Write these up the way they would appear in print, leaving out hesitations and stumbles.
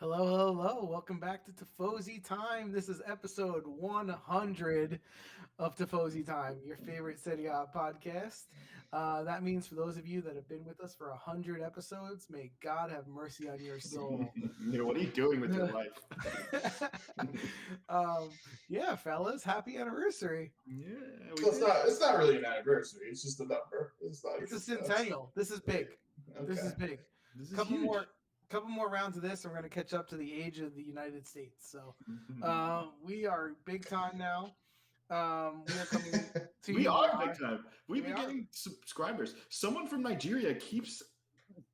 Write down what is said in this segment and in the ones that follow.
Hello, hello. Welcome back to Tifosi Time. This is episode 100 of Tifosi Time, your favorite Serie A podcast. That means for those of you that have been with us for 100 episodes, may God have mercy on your soul. What are you doing with your life? um, yeah, fellas, happy anniversary. Yeah, Well, it's not really an anniversary. It's just a number. It's not. It's a centennial. This is big. Okay. This is big. this is Couple huge. more rounds of this, and we're going to catch up to the age of the United States. So we are big time now. We are coming to We you are live. big time. We've been We are. getting subscribers. Someone from Nigeria keeps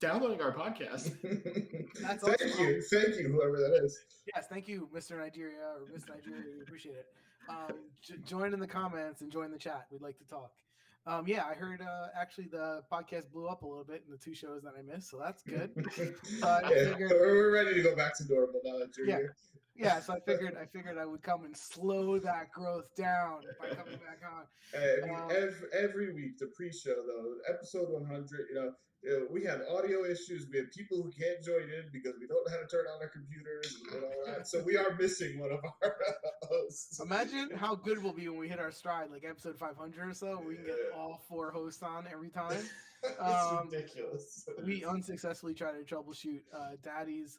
downloading our podcast. That's Thank awesome. you, whoever that is. Yes, thank you, Mr. Nigeria or Miss Nigeria. We appreciate it. Join in the comments and join the chat. We'd like to talk. Yeah, I heard actually the podcast blew up a little bit in the two shows that I missed, so that's good. We're ready to go back to normal now that you're here. Yeah, so I figured I would come and slow that growth down by coming back on. Every week, the pre-show though, episode 100. We have audio issues. We have people who can't join in because we don't know how to turn on our computers and all that. So we are missing one of our hosts. Imagine how good we'll be when we hit our stride, like episode 500 or so. We can get all four hosts on every time. It's ridiculous. We unsuccessfully tried to troubleshoot Daddy's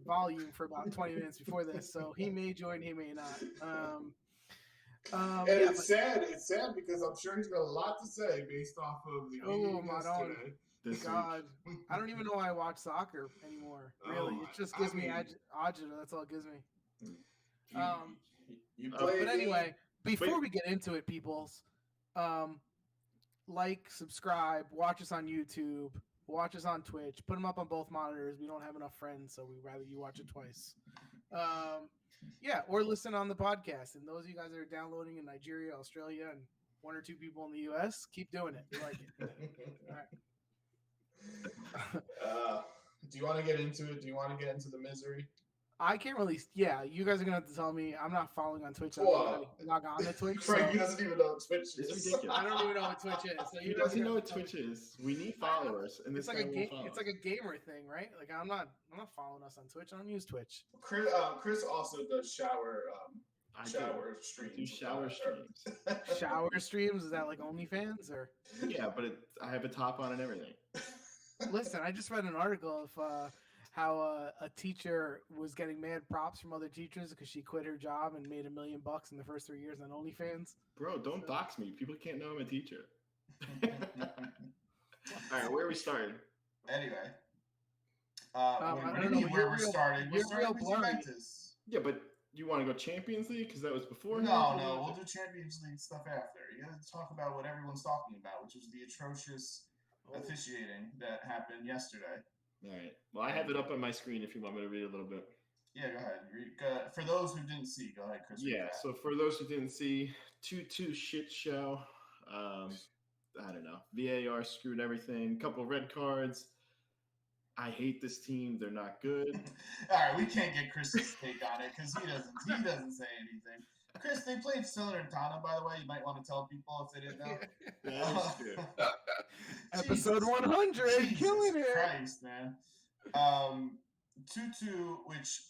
volume for about 20 minutes before this, so he may join, he may not. It's sad. It's sad because I'm sure he's got a lot to say based off of the game yesterday. God, I don't even know why I watch soccer anymore. Really, it just gives me agita. That's all it gives me. But anyway, before we get into it, peoples, like, subscribe, watch us on YouTube, watch us on Twitch, put them up on both monitors. We don't have enough friends, so we'd rather you watch it twice. Or listen on the podcast. And those of you guys that are downloading in Nigeria, Australia, and one or two people in the US, keep doing it. We like it. All right. Do you want to get into it? Do you want to get into the misery? I can't really. Yeah, you guys are gonna have to tell me. I'm not following on Twitch. I'm log on to Twitch. Frank doesn't even know what Twitch is. It's ridiculous. I don't even know what Twitch is. So He doesn't know what Twitch is. We need followers, and it's like a game. It's like a gamer thing, right? Like I'm not following us on Twitch. I don't use Twitch. Chris also does shower streams. I do shower streams. Shower streams? Is that like OnlyFans or? Yeah, but I have a top on and everything. Listen, I just read an article of how a teacher was getting mad props from other teachers because she quit her job and made $1 million in the first 3 years on OnlyFans. Bro, don't dox me. People can't know I'm a teacher. All right, where are we starting? Anyway, I don't know where we're starting. We're starting with Juventus. Yeah, but you want to go Champions League because that was before? No, we'll do Champions League stuff after. You got to talk about what everyone's talking about, which was the atrocious officiating that happened yesterday. All right. Well, I have it up on my screen if you want me to read a little bit. Yeah, go ahead. For those who didn't see, go ahead, Chris. Yeah, so for those who didn't see, 2-2 shit show. I don't know. VAR screwed everything. Couple red cards. I hate this team. They're not good. All right, we can't get Chris's take on it because he doesn't say anything. Chris, they played Salernitana, by the way. You might want to tell people if they didn't know. That is true. Episode 100, killing it. Christ, man. 2-2, which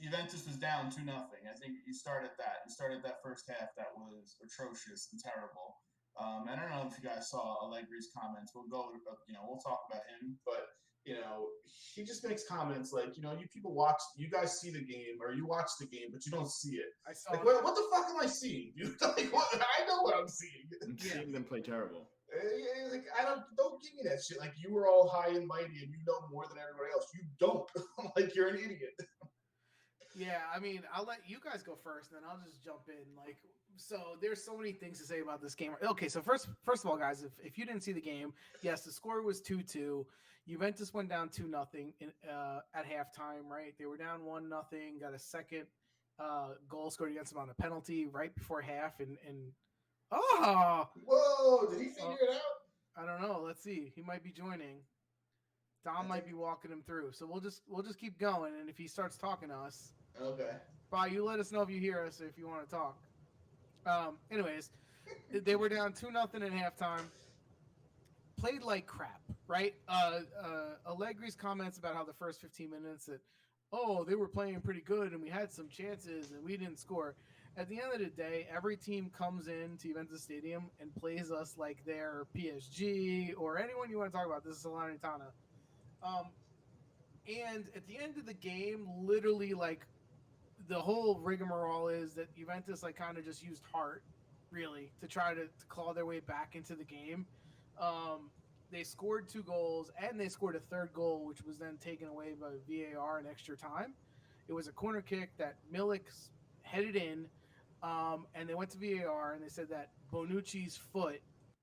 Juventus was down 2-0. I think you started that. You started that first half that was atrocious and terrible. I don't know if you guys saw Allegri's comments. We'll talk about him, but he just makes comments like, you guys see the game or you watch the game, but you don't see it. I saw like, what the fuck am I seeing? I know what I'm seeing. I'm seeing them play terrible. Like, don't give me that shit. Like, you were all high and mighty and you know more than everybody else. You don't. Like, you're an idiot. Yeah, I mean, I'll let you guys go first, and then I'll just jump in. Like, so there's so many things to say about this game. Okay, so first of all, guys, if you didn't see the game, yes, the score was 2-2. Juventus went down 2-0 at halftime, right? They were down 1-0, got a second goal scored against them on a penalty right before half, and whoa, did he figure it out? I don't know. Let's see. He might be joining. Dom might be walking him through. So we'll just keep going, and if he starts talking to us, okay. Bye, you let us know if you hear us or if you want to talk. Anyways, they were down 2-0 at halftime. Played like crap, right? Allegri's comments about how the first 15 minutes that oh, they were playing pretty good and we had some chances and we didn't score. At the end of the day, every team comes into Juventus Stadium and plays us like they're PSG or anyone you want to talk about. This is Salernitana. Um, and at the end of the game, literally, like, the whole rigmarole is that Juventus, like, kind of just used heart, really, to try to claw their way back into the game. They scored 2 goals and they scored a third goal, which was then taken away by VAR in extra time. It was a corner kick that Milik headed in, and they went to VAR and they said that Bonucci's foot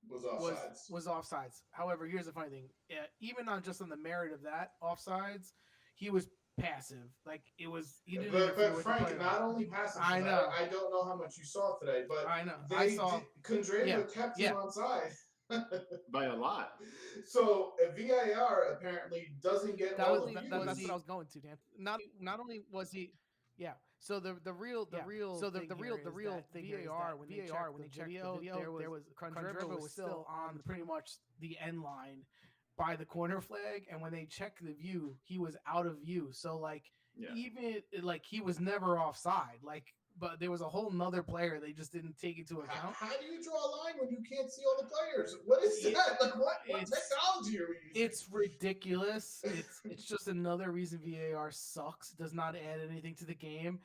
Was was offsides. was offsides. However, here's the funny thing: even on just on the merit of that offsides, he was passive. Like, it was, he didn't interfere But with Frank, the play. not only passive. I know. I don't know how much you saw today, but I know. they I saw. Condreva kept him on side. By a lot. So VAR apparently doesn't get That all was the views. that's what I was going to, Dan. Not only was he, yeah. So the real thing VAR, when they checked the video, there was Condreva was still on pretty much the end line by the corner flag, and when they checked the view, he was out of view. So, like, even like, he was never offside. Like, but there was a whole nother player they just didn't take into account. How do you draw a line when you can't see all the players? What is that? Like, what technology are we using? It's ridiculous. It's just another reason VAR sucks. It does not add anything to the game.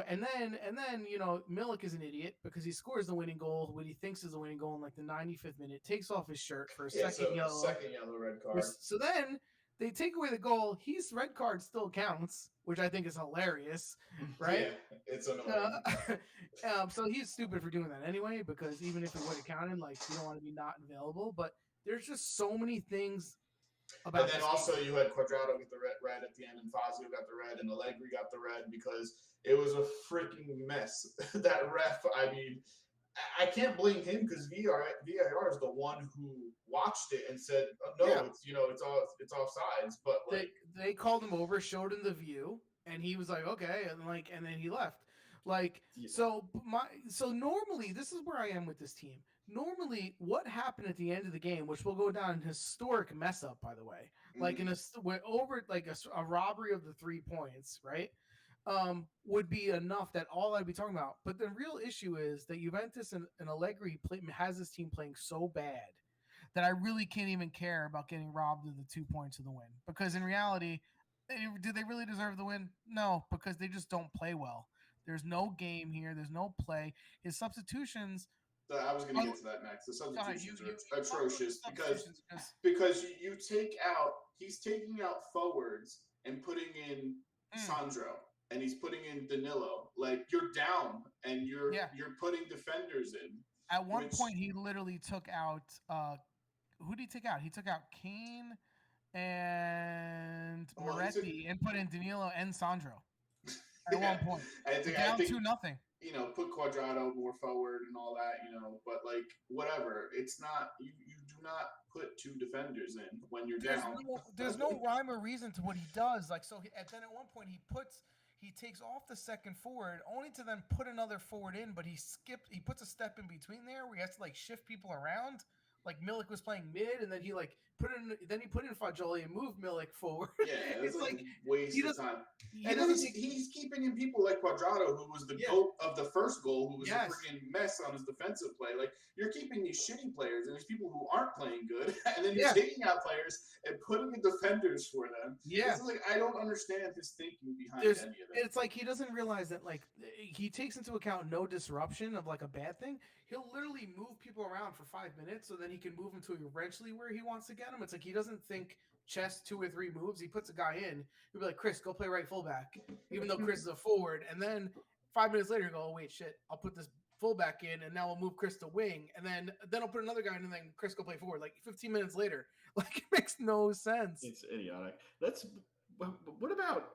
And then Milik is an idiot because he scores the winning goal, what he thinks is the winning goal in like the 95th minute, takes off his shirt for a second yellow, red card. So then they take away the goal. His red card still counts, which I think is hilarious, right? Yeah, it's annoying. So he's stupid for doing that anyway, because even if it would have counted, like, you don't want to be not available. But there's just so many things about. And then also you had Quadrado get the red at the end, and Fazio got the red, and Allegri got the red because it was a freaking mess. That ref, I mean, I can't blame him because VAR is the one who watched it and said, it's offsides. But like, they called him over, showed him the view, and he was like, okay, and then he left. Like, so normally, this is where I am with this team. Normally, what happened at the end of the game, which will go down an historic mess up, by the way, like a robbery of the 3 points, right? Would be enough that all I'd be talking about. But the real issue is that Juventus and Allegri has this team playing so bad that I really can't even care about getting robbed of the 2 points of the win. Because in reality, do they really deserve the win? No, because they just don't play well. There's no game here. There's no play. His substitutions. I was going to get to that next. The substitutions are atrocious because he's taking out forwards and putting in Sandro, and he's putting in Danilo. Like, you're down and you're putting defenders in. At one point, he literally took out. Who did he take out? He took out Kane and Moretti and put in Danilo and Sandro. At one point, down 2-0. Put Quadrado more forward and all that, but like, whatever. It's not, you do not put 2 defenders in when you're down. There's no rhyme or reason to what he does. Like, so then at one point he takes off the second forward only to then put another forward in, but he puts a step in between there where he has to like shift people around. Like, Milik was playing mid, and then he like put in Fagioli and moved Milik forward. Yeah, it's like waste of time. And then he's keeping in people like Quadrado, who was the GOAT of the first goal, who was a freaking mess on his defensive play. Like, you're keeping these shitty players and these people who aren't playing good, and then you're taking out players and putting in defenders for them. Yeah, it's like, I don't understand his thinking behind any of that. It's like he doesn't realize that, like, he takes into account no disruption of like a bad thing. He'll literally move people around for 5 minutes so then he can move them to eventually where he wants to get them. It's like he doesn't think chess 2 or 3 moves. He puts a guy in. He'll be like, Chris, go play right fullback, even though Chris is a forward. And then 5 minutes later, you go, oh, wait, shit, I'll put this fullback in, and now we'll move Chris to wing. And then I'll put another guy in, and then Chris go play forward. Like 15 minutes later. Like, it makes no sense. It's idiotic. What about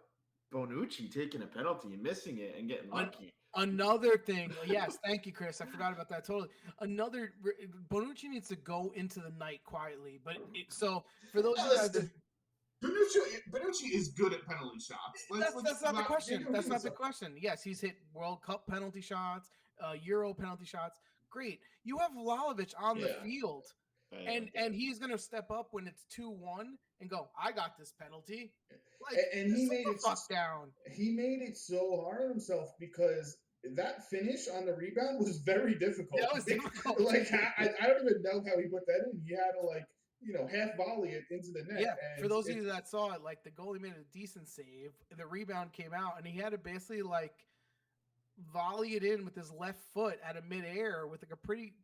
Bonucci taking a penalty and missing it and getting lucky? Another thing, yes, thank you, Chris. I forgot about that totally. Bonucci needs to go into the night quietly. But so for those Bonucci is good at penalty shots. That's not the question. That's not the question. Yes, he's hit World Cup penalty shots, Euro penalty shots. Great. You have Vlahovic on the field. And he's gonna step up when it's 2-1 and go, I got this penalty. Like, and he made it fuck down. He made it so hard on himself because that finish on the rebound was very difficult. That was difficult. Like I don't even know how he put that in. He had to half volley it into the net. Yeah, and for those of you that saw it, like the goalie made a decent save. The rebound came out, and he had to basically like volley it in with his left foot at a midair with like a pretty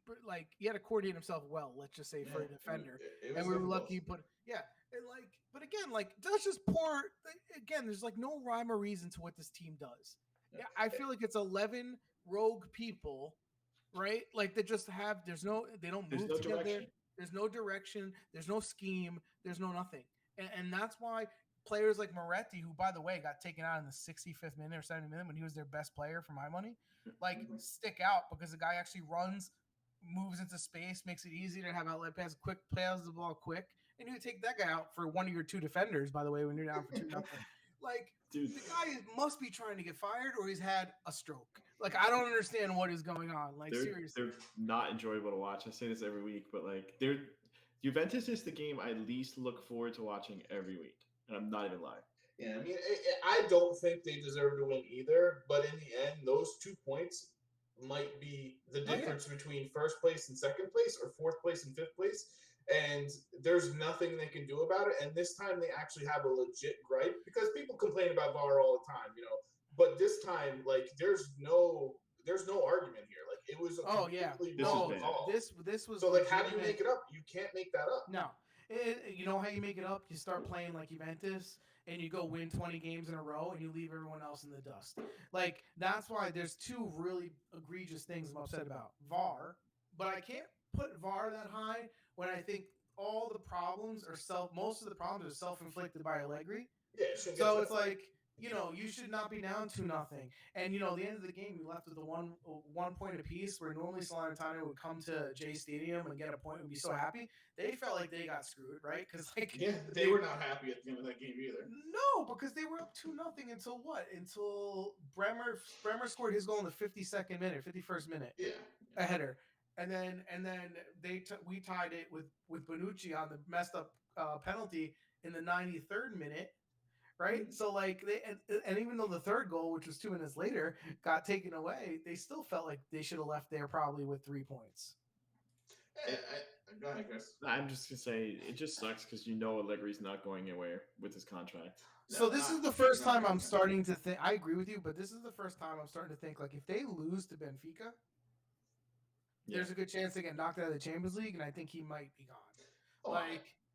he had to coordinate himself well. Let's just say for a defender, and we were lucky he put and but again, like that's just poor. Again, there's like no rhyme or reason to what this team does. Yeah, I feel like it's 11 rogue people, right? Like they just have. They don't move together. Direction. There's no direction. There's no scheme. There's no nothing, and that's why players like Moretti, who by the way got taken out in the 65th minute or 70th minute when he was their best player for my money, stick out because the guy actually runs, moves into space, makes it easy to have outlet pass, quick passes the ball quick, and you would take that guy out for one of your two defenders. By the way, when you're down for 2-0, dude, the guy must be trying to get fired or he's had a stroke. Like I don't understand what is going on. Seriously, they're not enjoyable to watch. I say this every week, but Juventus is the game I least look forward to watching every week. And I'm not even lying. Yeah, I mean, I don't think they deserve to win either. But in the end, those 2 points might be the difference between first place and second place, or fourth place and fifth place. And there's nothing they can do about it. And this time, they actually have a legit gripe because people complain about VAR all the time, But this time, there's no argument here. It was This was so. How do you make it up? You can't make that up. No. You know how you make it up? You start playing like Juventus and you go win 20 games in a row and you leave everyone else in the dust. That's why there's 2 really egregious things I'm upset about. VAR, but I can't put VAR that high when I think all the problems most of the problems are self-inflicted by Allegri. Yeah, so it's you should not be down 2-0. And the end of the game, we left with the one point apiece where normally Salernitana would come to Jay Stadium and get a point and be so happy. They felt like they got screwed, right? Because they were not happy at the end of that game either. No, because they were up 2-0 until what? Until Bremer scored his goal in the 51st minute. Yeah. A header. And then we tied it with Bonucci on the messed up penalty in the 93rd minute. Right, so and even though the third goal, which was 2 minutes later, got taken away, they still felt like they should have left there probably with 3 points. Go ahead, Chris. I'm just gonna say it just sucks because Allegri's not going anywhere with his contract. So this is the first time I'm starting to think. I agree with you, but this is the first time I'm starting to think if they lose to Benfica, there's a good chance they get knocked out of the Champions League, and I think he might be gone.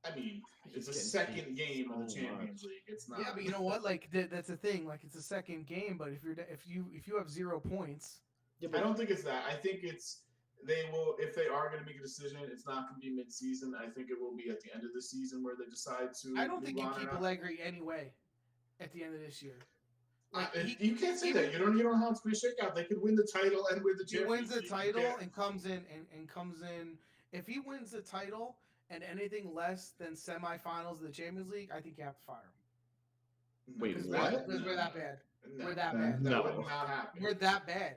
I mean, it's a second game of the Champions League. It's not. Yeah, but you know what? That's the thing. It's a second game, but if you have 0 points, I don't think it's that. I think it's they will. If they are going to make a decision, it's not going to be mid-season. I think it will be at the end of the season where they decide to. I don't think you keep Allegri anyway. At the end of this year, you can't say that. You don't know how it's going to shake out. They could win the title and win the Champions League. He wins the title and comes in. If he wins the title and anything less than semifinals of the Champions League, I think you have to fire him. Wait, what? Because we're that bad. No, we're that bad. That would not happen. We're that bad.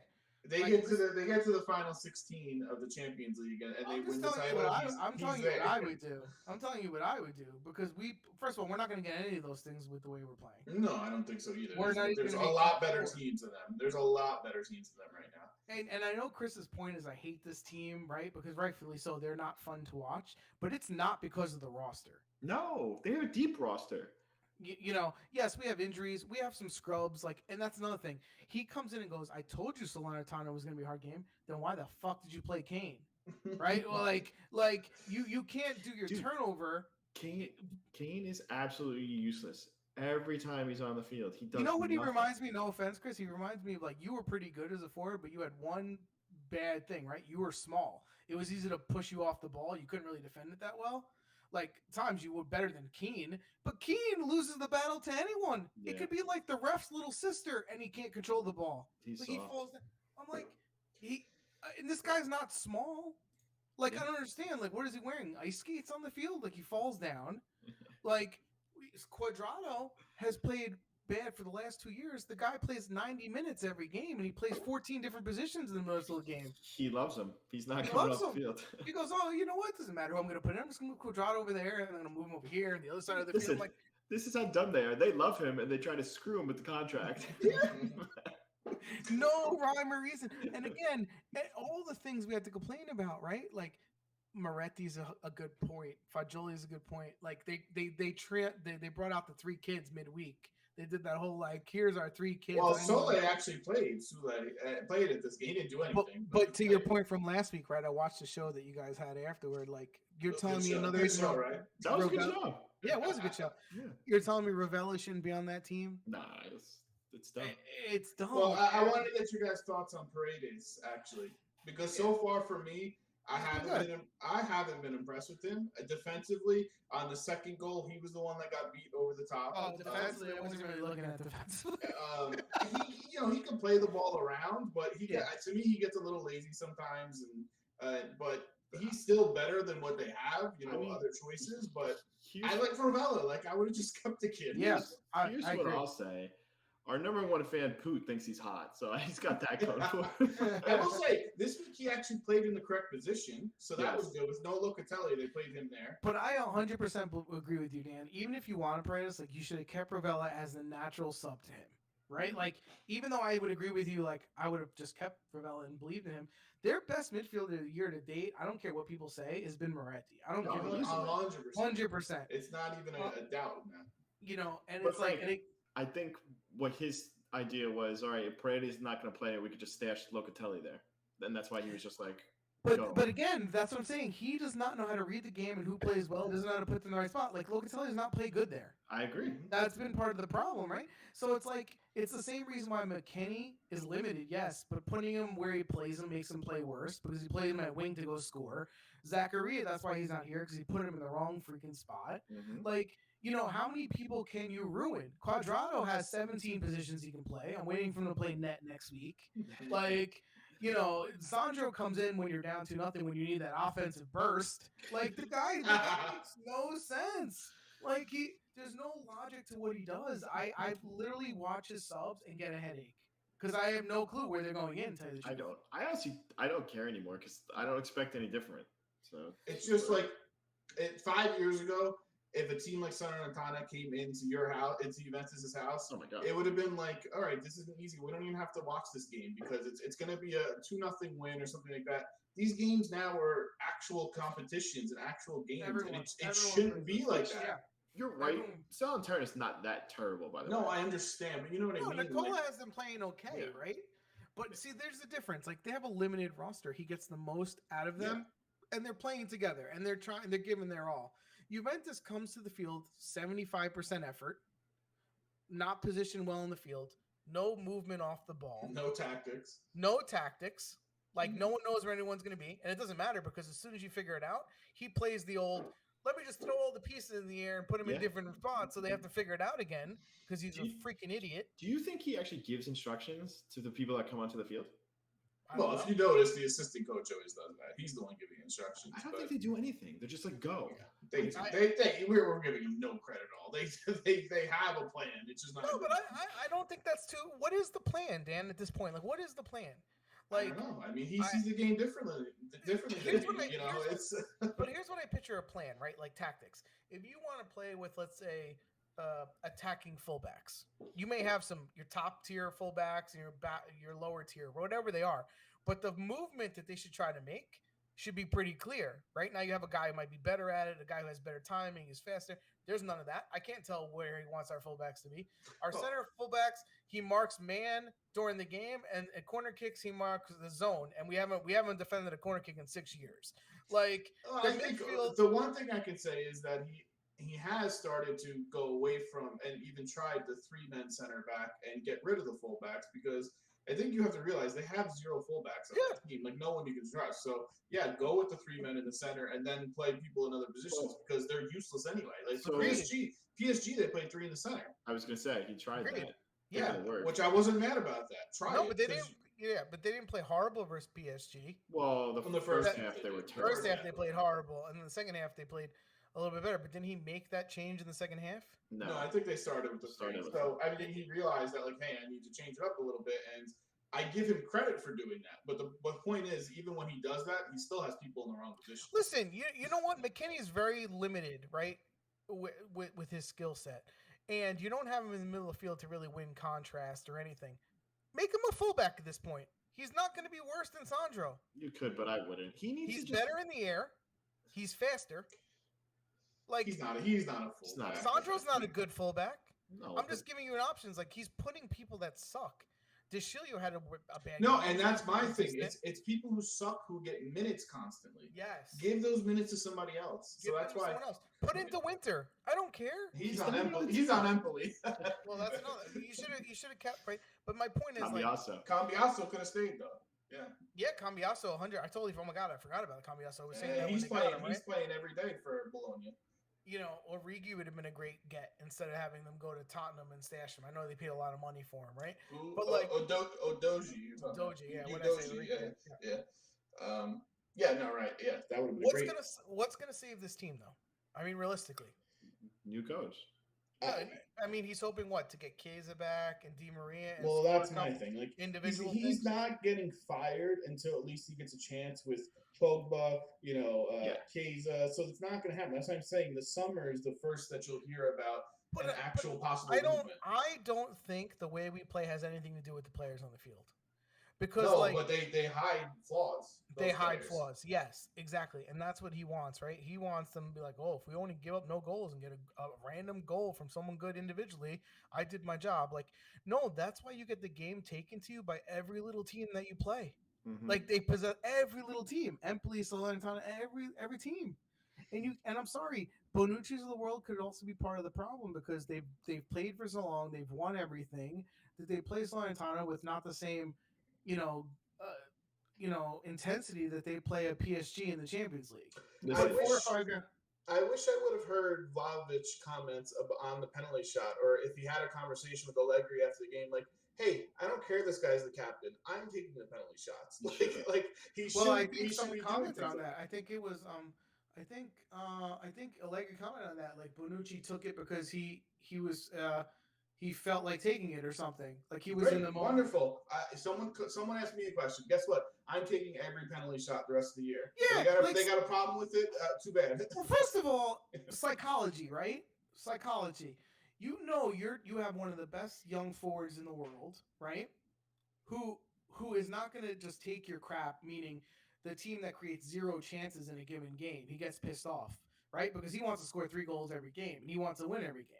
They get to the final 16 of the Champions League and they win the title. I'm telling you what I would do. I'm telling you what I would do because first of all, we're not going to get any of those things with the way we're playing. No, I don't think so either. There's a lot better teams than them. There's a lot better teams than them right now. And I know Chris's point is I hate this team, right? Because rightfully so, they're not fun to watch. But it's not because of the roster. No, they have a deep roster. Yes, we have injuries. We have some scrubs. And that's another thing. He comes in and goes, I told you Salernitana was going to be a hard game. Then why the fuck did you play Kane? Right? Well, you can't do your turnover. Kane is absolutely useless. Every time he's on the field, he does. You know what nothing. He reminds me? No offense, Chris. He reminds me of you were pretty good as a forward, but you had one bad thing, right? You were small. It was easy to push you off the ball. You couldn't really defend it that well. Times you were better than Keane, but Keane loses the battle to anyone. Yeah. It could be like the ref's little sister, and he can't control the ball. He falls down. I'm and this guy's not small. I don't understand. What is he wearing? Ice skates on the field? He falls down. Quadrado has played bad for the last 2 years. The guy plays 90 minutes every game, and he plays 14 different positions in the middle of the game. He loves him. He's not He coming loves off the him. field. He goes, oh, you know what? Doesn't matter who I'm going to put in. I'm just going to put Quadrado over there, and I'm going to move him over here, and the other side of the field. I'm like, this is how dumb they are. They love him, and they try to screw him with the contract. no rhyme or reason. And again, all the things we had to complain about, right? Like Moretti's a good point. Fagioli's a good point. Like they brought out the 3 kids midweek. They did that whole like, here's our 3 kids. Well, Sole actually played. Sule played at this game. He didn't do anything. But to your point from last week, right? I watched the show that you guys had afterward. Like you're telling me another good show, right? That was a good show. Yeah, it was a good show. Yeah. You're telling me Ravelli shouldn't be on that team? Nah, it's dumb. It's dumb. Well, I wanted to get your guys' thoughts on Paredes actually, because so far for me, I haven't been impressed with him defensively. On the second goal, he was the one that got beat over the top. Oh, defensively, I wasn't really looking at defensively. He can play the ball around, but to me he gets a little lazy sometimes, but he's still better than what they have. Other choices, but I like Rovella. Like I would have just kept the kid. Yes, here's what I'll say. Our number 1 fan, Poot, thinks he's hot, so he's got that going for him. I will say, this week he actually played in the correct position, so that was good. With no Locatelli, they played him there. But I 100% agree with you, Dan. Even if you want to Paredes, like you should have kept Rovella as the natural sub to him, right? Like, even though I would agree with you, like I would have just kept Rovella and believed in him. Their best midfielder year to date, I don't care what people say, has been Moretti. I don't give a 100%. It's not even a doubt, man. And But it's like I think what his idea was, all right, if Paredes is not going to play, we could just stash Locatelli there. And that's why he was just like, But again, that's what I'm saying. He does not know how to read the game and who plays well, doesn't know how to put them in the right spot. Like, Locatelli does not play good there. I agree. That's been part of the problem, right? So it's like, it's the same reason why McKinney is limited, yes, but putting him where he plays him makes him play worse because he plays him at wing to go score. Zachariah, that's why he's not here because he put him in the wrong freaking spot. Mm-hmm. Like, how many people can you ruin? Quadrado has 17 positions he can play. I'm waiting for him to play net next week. Like, Sandro comes in when you're down 2-0 when you need that offensive burst. Like, the guy makes no sense. Like, there's no logic to what he does. I literally watch his subs and get a headache because I have no clue where they're going in. I don't. I don't care anymore because I don't expect any different. So it's just like 5 years ago. If a team like Salernitana came into your house, into Juventus' house, oh my God, it would have been like, all right, this isn't easy. We don't even have to watch this game because it's going to be a 2-0 win or something like that. These games now are actual competitions and actual games, and it shouldn't be like that. Yeah. You're right. Salernitana's not that terrible, by the way. No, I understand, but you know what I mean? Nicola has them playing okay, right? But see, there's the difference. Like, they have a limited roster. He gets the most out of them, and they're playing together, and they're giving their all. Juventus comes to the field 75% effort, not positioned well in the field, no movement off the ball, no tactics. Like no one knows where anyone's going to be, and it doesn't matter because as soon as you figure it out, he plays the old. Let me just throw all the pieces in the air and put them in different spots, so they have to figure it out again because he's a freaking idiot. Do you think he actually gives instructions to the people that come onto the field? Well, if you notice, the assistant coach always does that. He's the one giving instructions. I don't think they do anything. They're just like, go. Yeah, we're giving them no credit at all. They have a plan. It's just not. No, but I don't think that's too. What is the plan, Dan? At this point, like, what is the plan? Like, I don't know. I mean, he sees the game differently. But here's what I picture a plan, right? Like tactics. If you want to play with, let's say, attacking fullbacks, you may have your top tier fullbacks and your lower tier, whatever they are. But the movement that they should try to make should be pretty clear. Right now, you have a guy who might be better at it, a guy who has better timing, is faster. There's none of that. I can't tell where he wants our fullbacks to be. Our center fullbacks, he marks man during the game, and at corner kicks, he marks the zone. And we haven't defended a corner kick in 6 years. Like I think the one thing I can say is that he has started to go away from and even tried the 3-man center back and get rid of the fullbacks because I think you have to realize they have 0 fullbacks on the team, like no one you can trust. So go with the 3 men in the center and then play people in other positions because they're useless anyway. Like for PSG, they played 3 in the center. I was gonna say he tried that. Yeah, which I wasn't mad about that. But they didn't. Yeah, but they didn't play horrible versus PSG. Well, the first half they were terrible. First half they played horrible, and in the second half they played a little bit better. But didn't he make that change in the second half? No, I think they started with the Started three. with So I mean, he realized that like, hey, I need to change it up a little bit, and I give him credit for doing that. But the point is, even when he does that, he still has people in the wrong position. Listen, you know what? McKinney is very limited, right, with his skill set, and you don't have him in the middle of the field to really win contrast or anything. Make him a fullback at this point. He's not going to be worse than Sandro. You could, but I wouldn't. He's better in the air. He's faster. Like he's not a fullback. Sandro's not a good fullback. No, I'm just giving you an options. Like he's putting people that suck. DeShilio had a bad No, game. and that's my thing. It's people who suck who get minutes constantly. Yes. Give those minutes to somebody else. So that's why. Else. Put into Winter. I don't care. He's on Empoli. He's on Empoli. Well, that's another. You should have kept right. But my point is Cambiaso could have stayed though. Yeah. Yeah, Cambiaso 100. I totally. Oh my god, I forgot about Cambiaso. I was saying that he's playing every day for Bologna. You know, Origi would have been a great get instead of having them go to Tottenham and stash him. I know they paid a lot of money for him, right? But like Odoji, yeah, that would be great. What's gonna save this team though? I mean, realistically, new coach. I mean, he's hoping to get Chiesa back and Di Maria. And well, that's my thing. Like individual, he's not getting fired until at least he gets a chance with Pogba, Chiesa. So it's not going to happen. That's what I'm saying. The summer is the first that you'll hear about an actual possible movement. I don't think the way we play has anything to do with the players on the field. Because but they hide flaws. They hide flaws. Yes, exactly. And that's what he wants, right? He wants them to be like, oh, if we only give up no goals and get a random goal from someone good individually, I did my job. Like, no, that's why you get the game taken to you by every little team that you play. Mm-hmm. Like they possess every little team. Empoli, Salernitana, every team. And I'm sorry, Bonucci's of the world could also be part of the problem because they've played for so long, they've won everything, that they play Salernitana with not the same intensity that they play at PSG in the Champions League. I wish I would have heard Vlahovic comments on the penalty shot, or if he had a conversation with Allegri after the game, like, "Hey, I don't care. This guy's the captain. I'm taking the penalty shots." Like he should. Well, I think someone commented on that. I think it was. I think Allegri commented on that. Like Bonucci took it because he was. He felt like taking it or something. Like he was in the moment. Wonderful. Someone asked me a question. Guess what? I'm taking every penalty shot the rest of the year. Yeah, they got a problem with it. Too bad. Well, first of all, psychology, right? Psychology. You have one of the best young forwards in the world, right? Who is not going to just take your crap. Meaning, the team that creates zero chances in a given game, he gets pissed off, right? Because he wants to score 3 goals every game and he wants to win every game.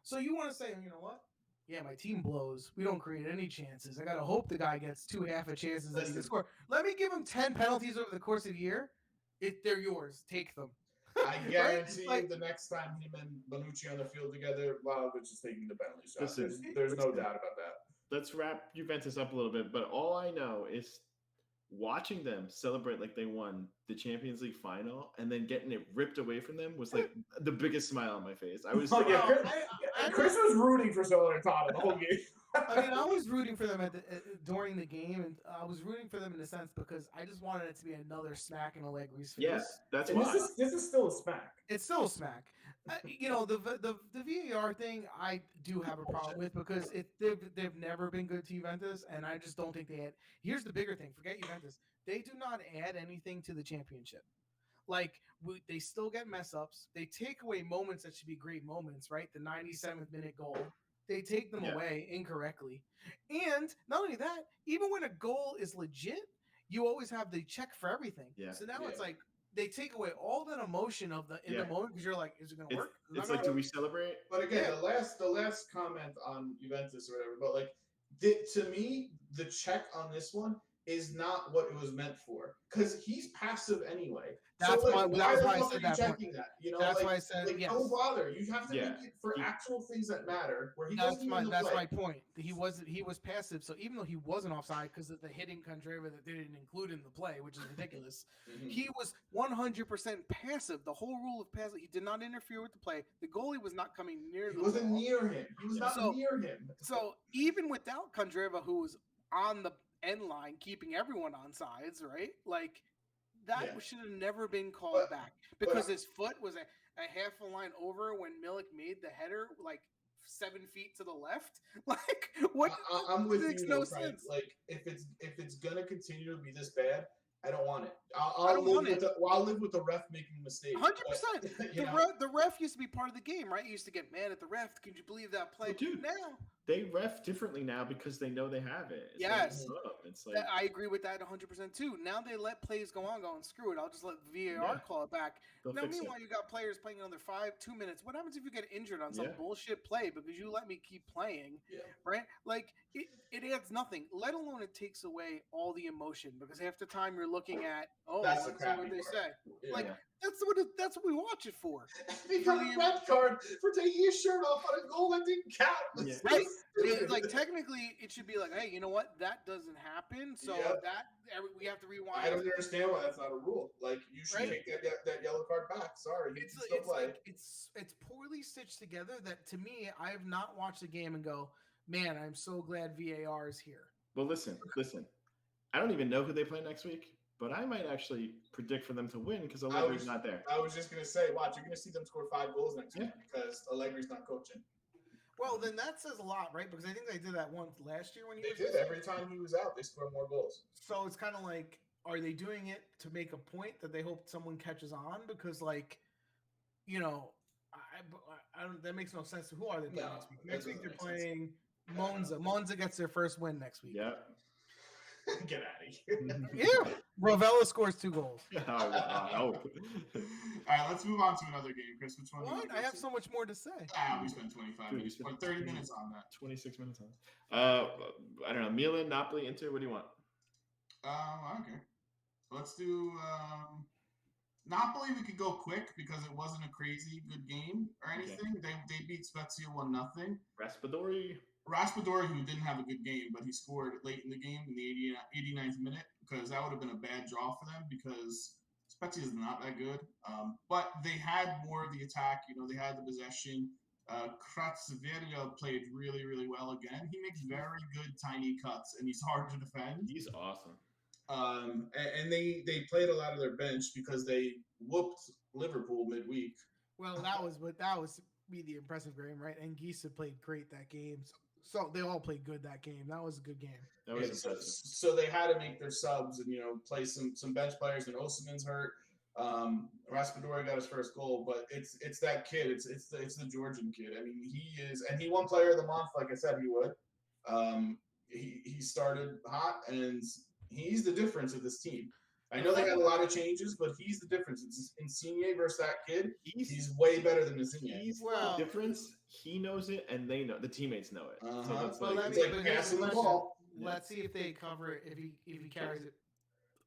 So you want to say, you know what? Yeah, my team blows. We don't create any chances. I got to hope the guy gets 2 half chances that he can score. Let me give him 10 penalties over the course of the year. They're yours. Take them. I guarantee you the next time him and Bonucci on the field together, Vlahovic is taking the penalty shot. There's no doubt about that. Let's wrap Juventus up a little bit. But all I know is watching them celebrate like they won the Champions League final and then getting it ripped away from them was like the biggest smile on my face. I was Chris was rooting for Salernitana the whole game. I mean, I was rooting for them during the game, and I was rooting for them in a sense because I just wanted it to be another smack in Allegri's face. Yes, that's why. This is still a smack. It's still a smack. The VAR thing I do have a problem with because they've never been good to Juventus, and I just don't think they had. Here's the bigger thing: forget Juventus. They do not add anything to the championship. Like they still get mess ups. They take away moments that should be great moments, right? The 97th minute goal. They take them away incorrectly. And not only that, even when a goal is legit, you always have the check for everything. Yeah. So now it's like they take away all that emotion of the moment because you're like, is it going to work? It's like, do we celebrate? But again, the last comment on Juventus or whatever, but like to me, the check on this one is not what it was meant for because he's passive anyway. That's so, why I said that. Checking that, that's why I said yes. Don't bother. You have to make it for actual things that matter. Where he that's my point. He was passive. So even though he wasn't offside because of the hitting Candreva that they didn't include in the play, which is ridiculous, he was 100% passive. The whole rule of passive. He did not interfere with the play. The goalie was not coming near. He wasn't near him. He was not near him. So even without Candreva, who was on the end line, keeping everyone on sides, right? Like. That should have never been called back because his foot was a half a line over when Milik made the header, like 7 feet to the left. Like what? I'm with makes you. no Though, Frank. sense. Like if it's gonna continue to be this bad, I don't want it. I I'll don't live want with it. I'll live with the ref making mistakes. 100%. The ref used to be part of the game, right? You used to get mad at the ref. Could you believe that play? Well, dude, now they ref differently now because they know they have it. It's yes, it's like I agree with that 100% too. Now they let plays go on, going screw it. I'll just let VAR call it back. Now, meanwhile, you got players playing another 2 minutes. What happens if you get injured on some bullshit play because you let me keep playing? Yeah. Right? Like it adds nothing. Let alone it takes away all the emotion because half the time you're looking at That's the let's see crappy what they part. say. Yeah. Like that's what we watch it for. He got a red card for taking his shirt off on a goal that didn't count. Yeah. Right. Like technically it should be like, hey, you know what? That doesn't happen. So we have to rewind. I don't understand why that's not a rule. Like you should take that yellow card back. Sorry, it's like it's poorly stitched together. That to me, I have not watched the game and go, man, I'm so glad VAR is here. Well, listen. I don't even know who they play next week, but I might actually predict for them to win because Allegri's not there. I was just gonna say, watch, you're gonna see them score 5 goals next week because Allegri's not coaching. Well, then that says a lot, right? Because I think they did that once last year when he did. Every time he was out, they scored more goals. So it's kind of like, are they doing it to make a point that they hope someone catches on? Because, like, you know, I don't. That makes no sense. Who are they playing next week? Next week they're playing Monza. Monza gets their first win next week. Yeah. Get out of here. Yeah. Rovella scores 2 goals. All right, let's move on to another game, Chris. Which one? What? I have so much more to say. We spent 25 minutes, or 30 minutes on that. 26 minutes on. I don't know. Milan, Napoli, Inter. What do you want? Okay. Let's do Napoli. We could go quick because it wasn't a crazy good game or anything. Okay. They beat Spezia 1-0. Raspadori, who didn't have a good game, but he scored late in the game in the 89th minute because that would have been a bad draw for them because Spezia is not that good. But they had more of the attack. You know, they had the possession. Kratzaveria played really, really well again. He makes very good tiny cuts, and he's hard to defend. He's awesome. And they played a lot of their bench because they whooped Liverpool midweek. Well, that was be the impressive game, right? And Gisa played great that game. So they all played good that game. That was a good game. That was impressive. So they had to make their subs and play some bench players. And Osimhen's hurt. Raspadori got his first goal, but it's that kid. It's the Georgian kid. I mean, he is, and he won Player of the Month, like I said he would. He started hot, and he's the difference of this team. I know they had a lot of changes, but he's the difference. It's Insigne versus that kid. He's way better than Insigne. He's the difference. He knows it, and they know. The teammates know it. So that's it's like passing the ball. Let's see if they cover it. If he carries it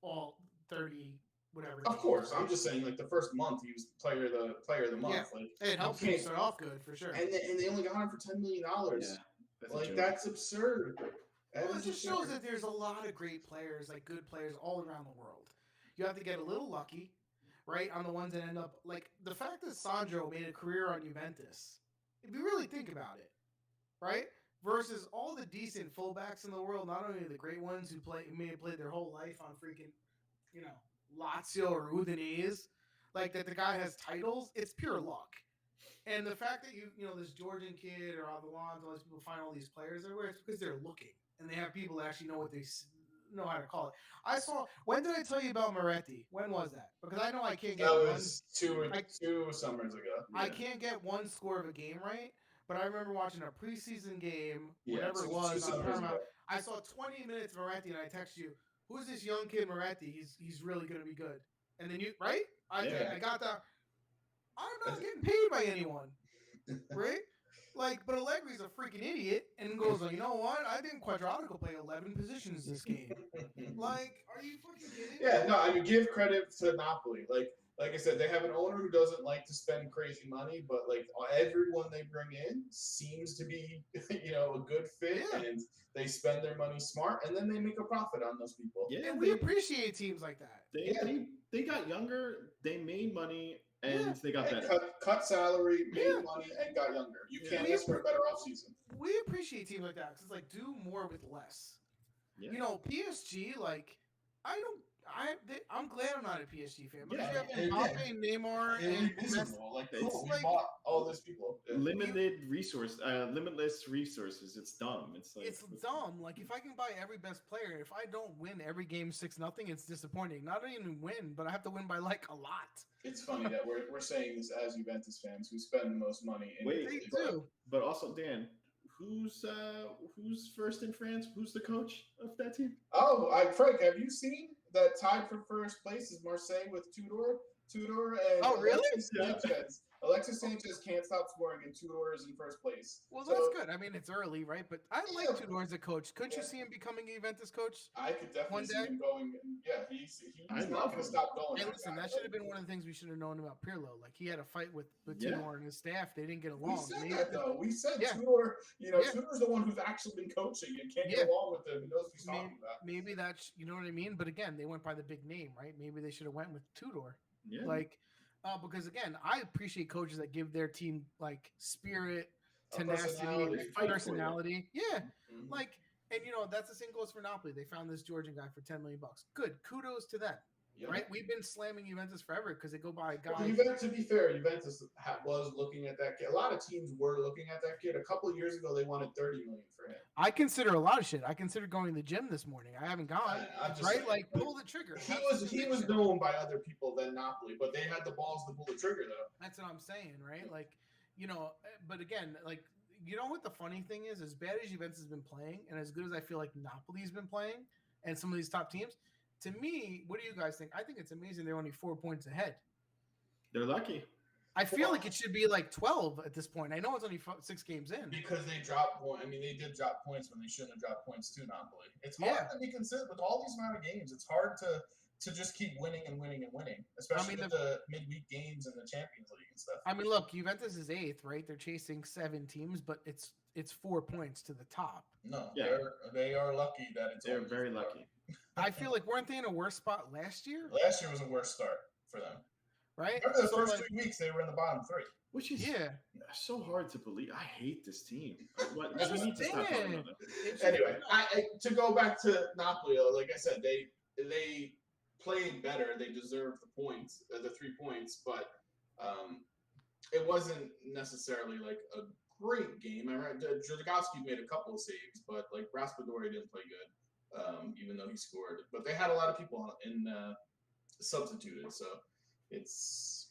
all 30 whatever. Of course, I'm just saying. Like the first month, he was player of the month. Yeah. Like it helps him start off good for sure. And they only got him for $10 million. Yeah, that's absurd. Well, it just shows that there's a lot of great players, like good players, all around the world. You have to get a little lucky, right, on the ones that end up like the fact that Sandro made a career on Juventus. If you really think about it, right, versus all the decent fullbacks in the world, not only the great ones who may have played their whole life on freaking, Lazio or Udinese, like that the guy has titles. It's pure luck. And the fact that this Georgian kid or Avalon, all these people find all these players everywhere, it's because they're looking and they have people that actually know what they know how to call it. When did I tell you about Moretti? When was that? Because I know I can't get that was two summers ago. I can't get one score of a game right, but I remember watching a preseason game, whatever it was, on Paramount. I saw 20 minutes of Moretti, and I text you, "Who's this young kid Moretti? He's really going to be good." And then I got that. I'm not getting paid by anyone, right? But Allegri's a freaking idiot and goes, you know what? I think Quadratico play 11 positions this game. Are you fucking kidding? Yeah, no, I mean, give credit to Napoli. Like I said, they have an owner who doesn't like to spend crazy money, but everyone they bring in seems to be, a good fit, and they spend their money smart, and then they make a profit on those people. Yeah, and we appreciate teams like that. They got younger, they made money, and they got better. Cut salary, made money, and got younger. You can't ask for a better offseason. We appreciate teams like that because it's do more with less. Yeah. PSG, I'm glad I'm not a PSG fan because Yeah, you have Mbappe, Neymar, and Messi. Irreplaceable. Like, It's cool. We like- bought all these people. limitless resources. It's dumb. It's like It's dumb. Like if I can buy every best player, if I don't win every game 6-0, it's disappointing. Not even win, but I have to win by like a lot. It's funny that we're saying this as Juventus fans who spend the most money. In Wait, They Italy. do. But also, Dan, who's first in France? Who's the coach of that team? Oh, Frank, have you seen that tied for first place is Marseille with Tudor? Tudor and Oh, really? Alexis Sanchez. Alexis Sanchez can't stop scoring, and Tudor is in first place. Well, So that's good. I mean, it's early, right? But I like Yeah. Tudor as a coach. Couldn't you Yeah. see him becoming a Juventus coach? I could definitely One see day? him going. Yeah, he's I not love going to him. stop going. Hey, listen, that should have been one of the things we should have known about Pirlo. Like he had a fight with Yeah. Tudor and his staff. They didn't get We along. said Maybe- that though. We said Yeah. Tudor. Yeah. Tudor's the one who's actually been coaching and can't Yeah. get along with him. He knows what he's talking about. Maybe that's you know what I mean. But again, they went by the big name, right? Maybe they should have went with Tudor. Yeah. Like, because again, I appreciate coaches that give their team like spirit, A tenacity, personality. Fight for it. personality. Yeah, Mhm. like, and that's the same goes for Napoli. They found this Georgian guy for $10 million. Good, kudos to them. Yeah. Right? We've been slamming Juventus forever because they go by a guy. Well, Juventus, to be fair, Juventus was looking at that kid. A lot of teams were looking at that kid. A couple of years ago, they wanted $30 million for him. I consider a lot of shit. I considered going to the gym this morning. I haven't gone. I'm just Right? saying, Like, pull the trigger. He Have was some he was conviction. known by other people than Napoli, but they had the balls to pull the trigger though. That's what I'm saying, right? Like, but again, like, you know what the funny thing is? As bad as Juventus has been playing, and as good as I feel like Napoli's been playing, and some of these top teams, to me, what do you guys think? I think it's amazing they're only 4 points ahead. They're lucky. I feel like it should be like 12 at this point. I know it's only 6 games in. Because they dropped point. I mean, they did drop points when they shouldn't have dropped points to Napoli. It's hard Yeah. to be consistent with all these amount of games. It's hard to just keep winning and winning and winning, especially with the midweek games and the Champions League and stuff. I mean, look, Juventus is 8th, right? They're chasing 7 teams, but it's 4 points to the top. No, Yeah. they are lucky that it's. They're only very 4. lucky. I feel like weren't they in a worse spot last year? Last year was a worse start for them. Right? Remember the So, first like, 3 weeks they were in the bottom 3. Which is yeah. so hard to believe. I hate this team. What, That's we what need to I'm stop talking saying. about them. It's just- Anyway, to go back to Napoli, like I said, they played better. They deserved the points, the 3 points, but it wasn't necessarily like a great game. I read Dragowski made a couple of saves, but like Raspadori didn't play good, even though he scored. But they had a lot of people in substituted, so it's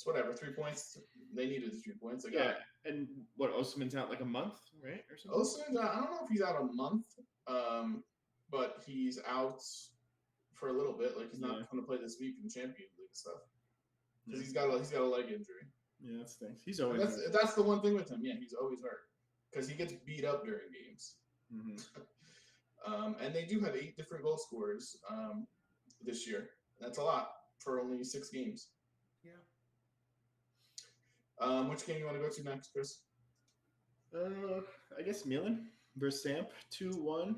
whatever. 3 points. They needed the 3 points. They got Yeah, it. and what Osimhen's out like a month, right, or something? Osimhen's I don't know if he's out a month, but he's out for a little bit. Like he's not going to play this week in Champions League and stuff because he's got a leg injury. Yeah, that stinks. He's always That's the one thing with him. Yeah, he's always hurt because he gets beat up during games. Mhm. And they do have 8 different goal scorers this year. That's a lot for only 6 games. Yeah. Which game you want to go to next, Chris? I guess Milan versus Samp 2-1.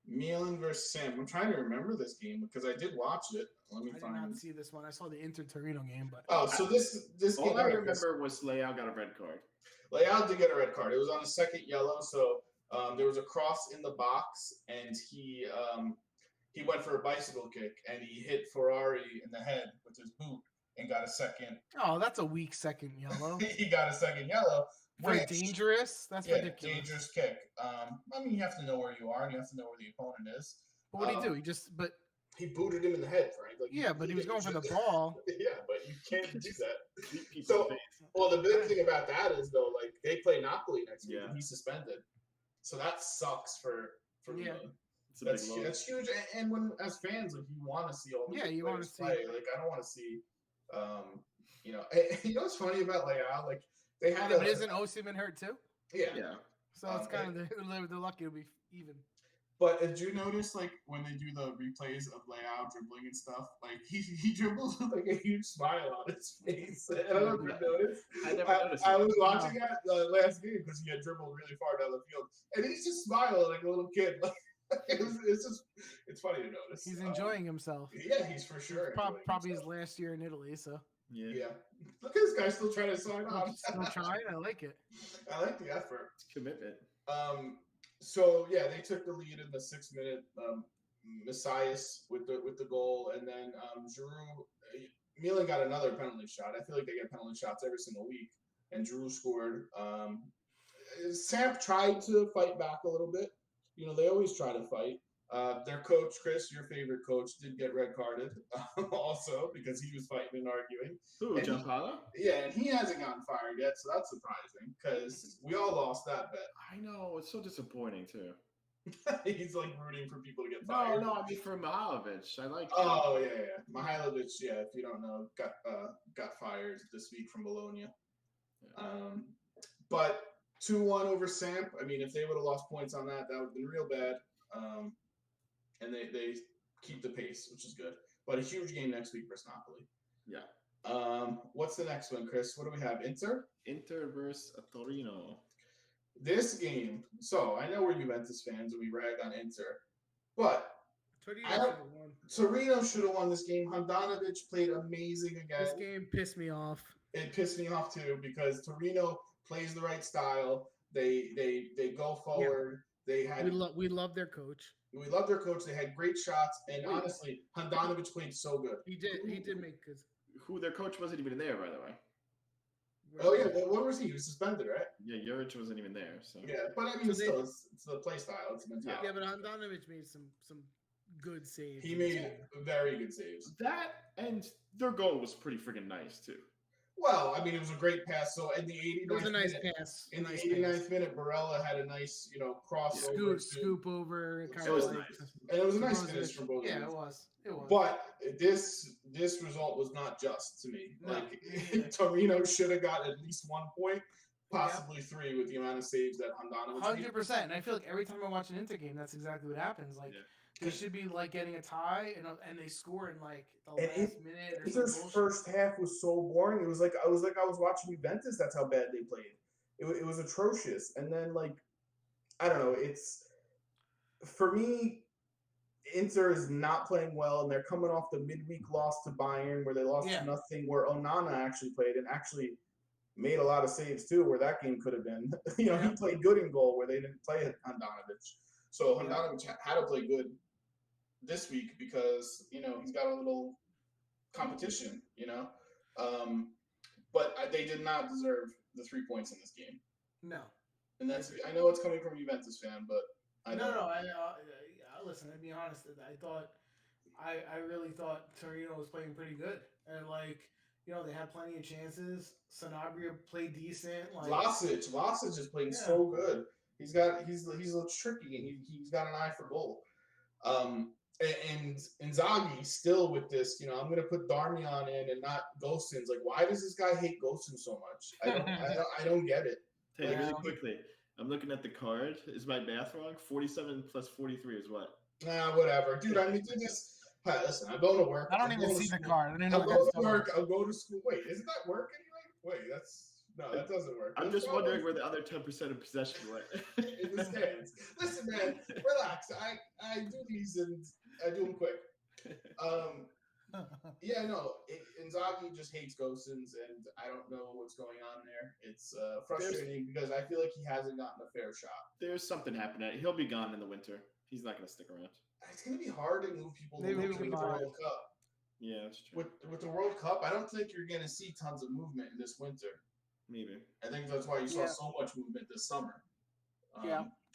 Milan versus Sam. I'm trying to remember this game because I did watch it. Let me I did find. not see this one. I saw the Inter Torino game, but Oh, so this All game. I remember was Leao got a red card. Leao did get a red card. It was on the second yellow, so there was a cross in the box, and he went for a bicycle kick, and he hit Ferrari in the head with his boot and got a second. oh, that's a weak second yellow. He got a second yellow. For which- dangerous? That's yeah, ridiculous. dangerous kick. I mean, you have to know where you are, and you have to know where the opponent is. But what did he do? He booted him in the head, Frank. Like, Yeah, but he was going for the ball. Yeah, but you can't do that. Beat people So- in the face. Well, the big thing about that is though, like they play Napoli next week, Yeah. and he's suspended, so that sucks for Yeah. Milan. It's a big That's loss. that's huge. And when as fans, like you want to see all the Yeah, big you wanna players see- play. Like I don't want to see, you know. You know what's funny about Leao? Like they had But isn't Osimhen hurt too? yeah. Yeah. So it's kind of they're lucky to be even. But did you notice, like, when they do the replays of Leao dribbling and stuff, like, he dribbles with, like, a huge smile on his face. I don't know if you noticed. I never noticed I that. was watching that last game because he had dribbled really far down the field. And he's just smiling like a little kid. Like, it's funny to notice. He's enjoying himself. Yeah, he's for sure. enjoying Probably his himself. last year in Italy, so Yeah. Yeah. Look at this guy still trying to sign on. still trying. I like it. I like the effort. It's commitment. So yeah, they took the lead in the 6-minute Messias with the goal, and then Giroud. Milan got another penalty shot. I feel like they get penalty shots every single week, and Giroud scored. Samp tried to fight back a little bit. They always try to fight. Their coach, Chris, your favorite coach, did get red carded also because he was fighting and arguing. Who, Gianpaolo? Yeah, and he hasn't gotten fired yet, so that's surprising because we all lost that bet. I know, it's so disappointing too. He's like rooting for people to get fired. No, I mean for Mihailovic. I like. Oh yeah. Mihailovic, if you don't know, got fired this week from Bologna. Yeah. But 2-1 over Samp. I mean, if they would have lost points on that, that would have been real bad. And they keep the pace, which is good. But a huge game next week versus Napoli. Yeah. What's the next one, Chris? What do we have? Inter versus Torino. This game. So I know we're Juventus fans and we rag on Inter, but Torino should have won this game. Handanovic played amazing again. This game pissed me off. It pissed me off too because Torino plays the right style. They go forward. Yeah. They had we love their coach. We love their coach. They had great shots, and honestly, Handanovic played so good. He did make good. Who their coach wasn't even there, by the way. Oh yeah, what was he? He was suspended, right? Yeah, Juric wasn't even there. So yeah, but I mean, it's the play style. It's the mentality. Yeah, but Handanovic made some good saves. He made very good saves. That and their goal was pretty freaking nice too. Well, I mean, it was a great pass. So in the 89th it was a nice minute, pass. In the 89th minute, Barella had a nice, crossover. Scoop over. It was nice. And it was a nice finish from both. Yeah, it was. But this result was not just to me. No. Like Torino should have got at least 1 point, possibly 3 with the amount of saves that Handanovic 100%. And I feel like every time I watch an Inter game, that's exactly what happens. Like they should be like getting a tie, and they score in like the last minute. Inter's first half was so boring. It was like I was watching Juventus. That's how bad they played. It was atrocious. And then I don't know. It's for me. Inter is not playing well, and they're coming off the midweek loss to Bayern, where they lost 2-0, where Onana actually played and actually made a lot of saves too, where that game could have been. He played good in goal, where they didn't play Handanovic. So Handanovic had to play good this week because he's got a little competition. But they did not deserve the 3 points in this game. No, and I know it's coming from a Juventus fan, but listen, to be honest, I really thought Torino was playing pretty good, and they had plenty of chances. Sanabria played decent. Vlasic is playing so good. He's a little tricky, and he's got an eye for goal. And Inzaghi still with this. I'm going to put Darmian in and not Gosens. Like, why does this guy hate Gosens so much? I don't get it. Tell you really quickly. I'm looking at the card. Is my math wrong? 47 plus 43 is what? Nah, whatever. Dude, I mean, listen, I'm going to work. I don't even see the card. I'll go to work. I'll go to school. Wait, isn't that work anyway? Wait, that doesn't work. I'm just wondering where the other 10% of possession went. In the stands. Listen, man, relax. I do these and I do them quick. Inzaghi just hates Gosens, and I don't know what's going on there. It's frustrating because I feel like he hasn't gotten a fair shot. There's something happening. He'll be gone in the winter. He's not going to stick around. It's going to be hard to move people with the World Cup. Yeah, that's true. With the World Cup, I don't think you're going to see tons of movement in this winter. Maybe. I think that's why you saw so much movement this summer.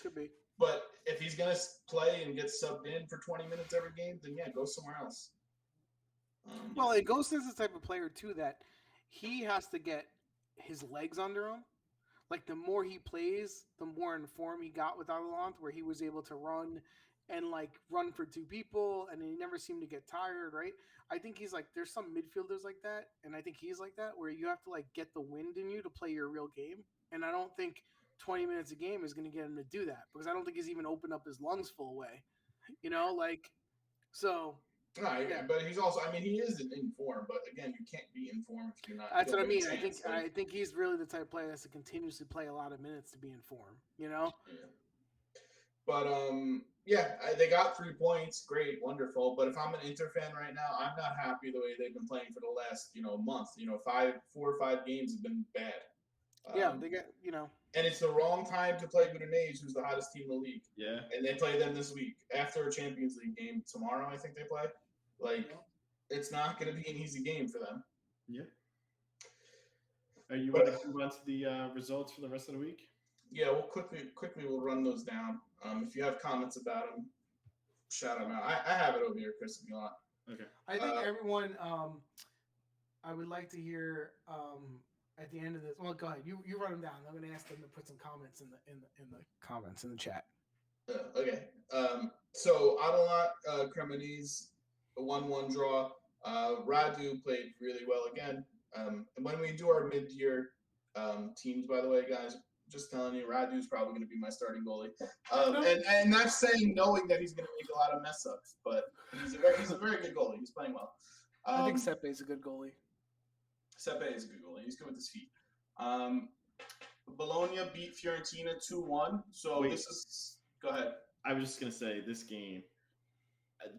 Could be. But if he's going to play and get subbed in for 20 minutes every game, then go somewhere else. Gosens is the type of player too that he has to get his legs under him. Like the more he plays, the more in form he got with Atalanta, where he was able to run run for 2 people, and he never seemed to get tired. Right? I think he's there's some midfielders like that, and I think he's like that, where you have to get the wind in you to play your real game. And I don't think 20 minutes a game is going to get him to do that, because I don't think he's even opened up his lungs full way. So. Right, yeah, but he's also. I mean, he is in form, but again, you can't be in form if you're not. That's what I mean. I think he's really the type of player that's to continuously play a lot of minutes to be in form. Yeah. But they got 3 points. Great, wonderful. But if I'm an Inter fan right now, I'm not happy the way they've been playing for the last month. 4 or 5 games have been bad. They get And it's the wrong time to play Udinese, who's the hottest team in the league. Yeah. And they play them this week after a Champions League game tomorrow. I think they play. It's not going to be an easy game for them. Yeah. Are you want to move on to the results for the rest of the week? Yeah, we'll quickly we'll run those down. If you have comments about them, shout them out. I have it over here, Chris, if you want. Okay. I think everyone. I would like to hear at the end of this. Well, go ahead. You run them down. I'm going to ask them to put some comments in the comments in the chat. Okay. So Adelant Cremonese, a 1-1 draw. Radu played really well again. And when we do our mid-year teams, by the way, guys, just telling you, Radu's probably going to be my starting goalie. And not saying knowing that he's going to make a lot of mess ups, but he's a very good goalie. He's playing well. I think Sepe's a good goalie. Sepe is a good goalie. He's good with his feet. Bologna beat Fiorentina 2-1. So Wait. this is go ahead. I was just gonna say this game.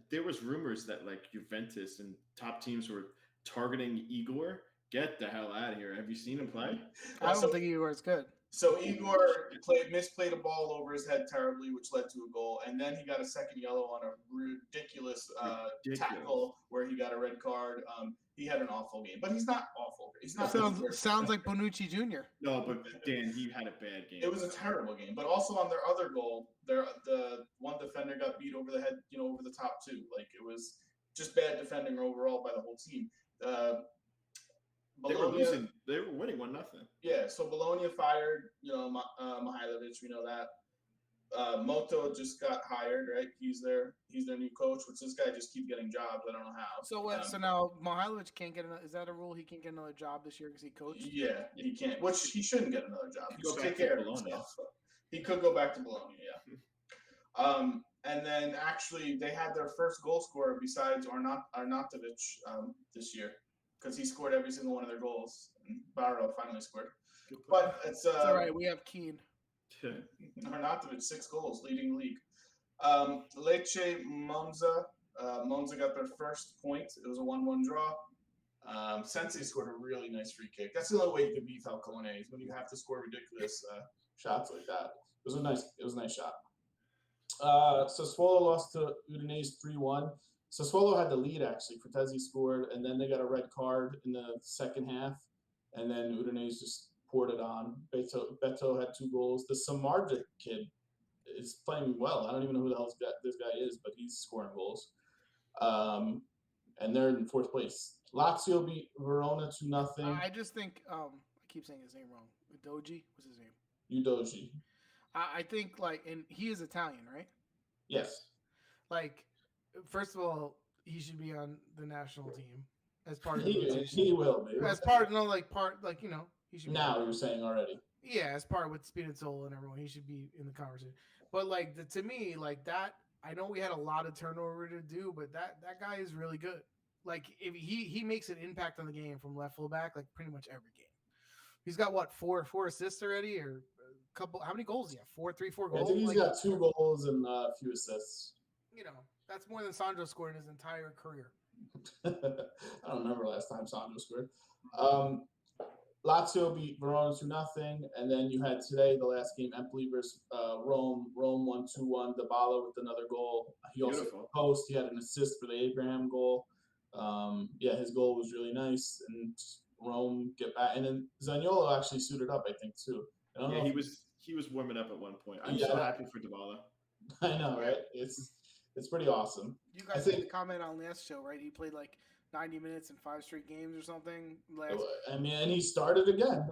There was rumors that like Juventus and top teams were targeting Igor. Get the hell out of here! Have you seen him play? I don't think Igor's good. So Igor misplayed a ball over his head terribly, which led to a goal, and then he got a second yellow on a ridiculous tackle where he got a red card. He had an awful game, but he's not awful. He's not. Sounds like Bonucci Jr. No, but Dan, he had a bad game. It was a terrible game, but also on their other goal, the one defender got beat over the head, over the top too. Like it was just bad defending overall by the whole team. They were losing. They were winning 1-0. Yeah, so Bologna fired, Mihailovic. We know that. Moto just got hired, right? He's their new coach. Which this guy just keeps getting jobs. I don't know how. So what? So now Mihailovic can't get another. Is that a rule? He can't get another job this year because he coached. Yeah, he can't. Which he shouldn't get another job. He could go back to Bologna. He could go back to Bologna. Yeah. And then actually they had their first goal scorer besides Arnautovic this year. Because he scored every single one of their goals. And Barrow finally scored. But it's all right. We have Keane. Arnautovic, 6 goals, leading the league. Lecce Monza. Monza got their first point. It was a 1-1 draw. Sensi scored a really nice free kick. That's the only way you can beat Falcone is when you have to score ridiculous shots like that. It was a nice shot. Sassuolo lost to Udinese 3-1. Sassuolo had the lead, actually. Fratesi scored, and then they got a red card in the second half, and then Udinese just poured it on. Beto had 2 goals. The Samardzic kid is playing well. I don't even know who the hell this guy is, but he's scoring goals. And they're in 4th place. Lazio beat Verona 2-0. I just think I keep saying his name wrong. Udoji was his name. Udoji. I think and he is Italian, right? Yes. First of all, he should be on the national team as part of he will be. As part, he should. Now you're saying already. Yeah, as part with Spinazzola and everyone, he should be in the conversation. But to me, that, I know we had a lot of turnover to do, but that guy is really good. If he makes an impact on the game from left fullback, pretty much every game. He's got what, four assists already, or a couple? How many goals? Yeah, 4 goals. I think he's got 2 goals and a few assists. That's more than Sandro scored in his entire career. I don't remember last time Sandro scored. Lazio beat Verona 2-0, and then you had today the last game, Empoli versus Rome. Rome won 2-1. Dybala with another goal. He also post. He had an assist for the Abraham goal. His goal was really nice, and Rome get back. And then Zaniolo actually suited up, I think, too. He was warming up at one point. I'm so happy for Dybala. I know, right? It's pretty awesome. You guys made the comment on last show, right? He played 90 minutes in 5 straight games or something. And he started again.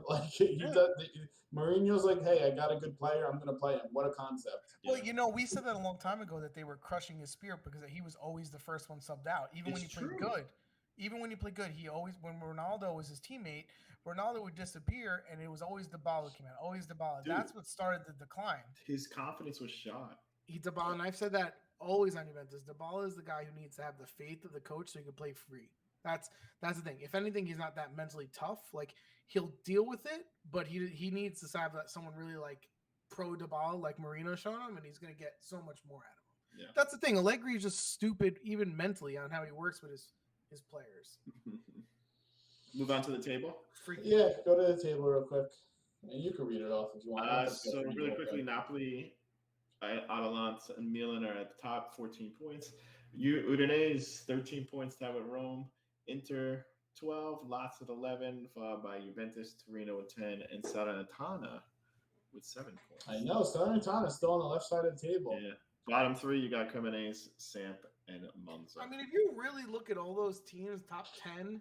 Mourinho's like, hey, I got a good player. I'm going to play him. What a concept. Well, we said that a long time ago that they were crushing his spirit because he was always the first one subbed out, even when he played good. Even when he played good, when Ronaldo was his teammate, Ronaldo would disappear, and it was always Dybala came out. Always Dybala. Dude, that's what started the decline. His confidence was shot. Dybala, and I've said that always on Juventus. Dybala is the guy who needs to have the faith of the coach so he can play free. That's the thing. If anything, he's not that mentally tough. He'll deal with it, but he needs to have someone really pro Dybala like Marino showing him, and he's going to get so much more out of him. Yeah. That's the thing. Allegri is just stupid, even mentally, on how he works with his players. Move on to the table. Yeah, go to the table real quick. And you can read it off if you want. So really quickly, Napoli, Atalanta, and Milan are at the top, 14 points. Udinese, 13 points, tied with Rome. Inter, 12, Lazio 11, followed by Juventus, Torino with 10, and Salernitana with 7 points. I know Salernitana is still on the left side of the table. Yeah. Bottom three, you got Cremonese, Samp, and Monza. I mean, if you really look at all those teams, top 10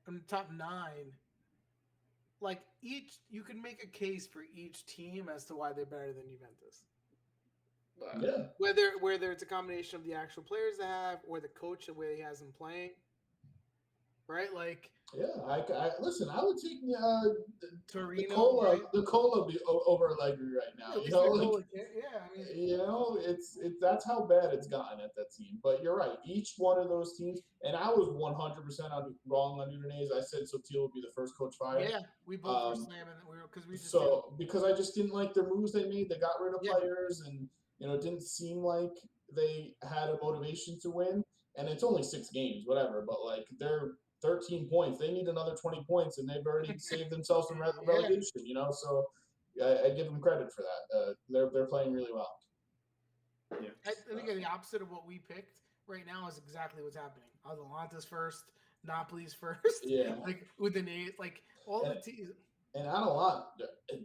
and top 9, like you can make a case for each team as to why they're better than Juventus. Yeah. Whether it's a combination of the actual players they have or the coach, the way he has them playing, right? Like, yeah, I listen. I would take Torino, right? the cola over Allegri right now. Yeah, You know, I mean, you know, it's that's how bad it's gotten at that team. But you're right. Each one of those teams, and I was 100% wrong on Udinese. I said Sotil would be the first coach fired. yeah, we both were slamming because I just didn't like the moves they made. They got rid of players, and it didn't seem like they had a motivation to win. And it's only 6 games, whatever. But like they're 13 points. They need another 20 points, and they've already saved themselves from relegation. So I give them credit for that. They're playing really well. Yeah. I think the opposite of what we picked right now is exactly what's happening. Atalanta's first, Napoli's first. Yeah, like Udinese, like all the teams. And Atalanta,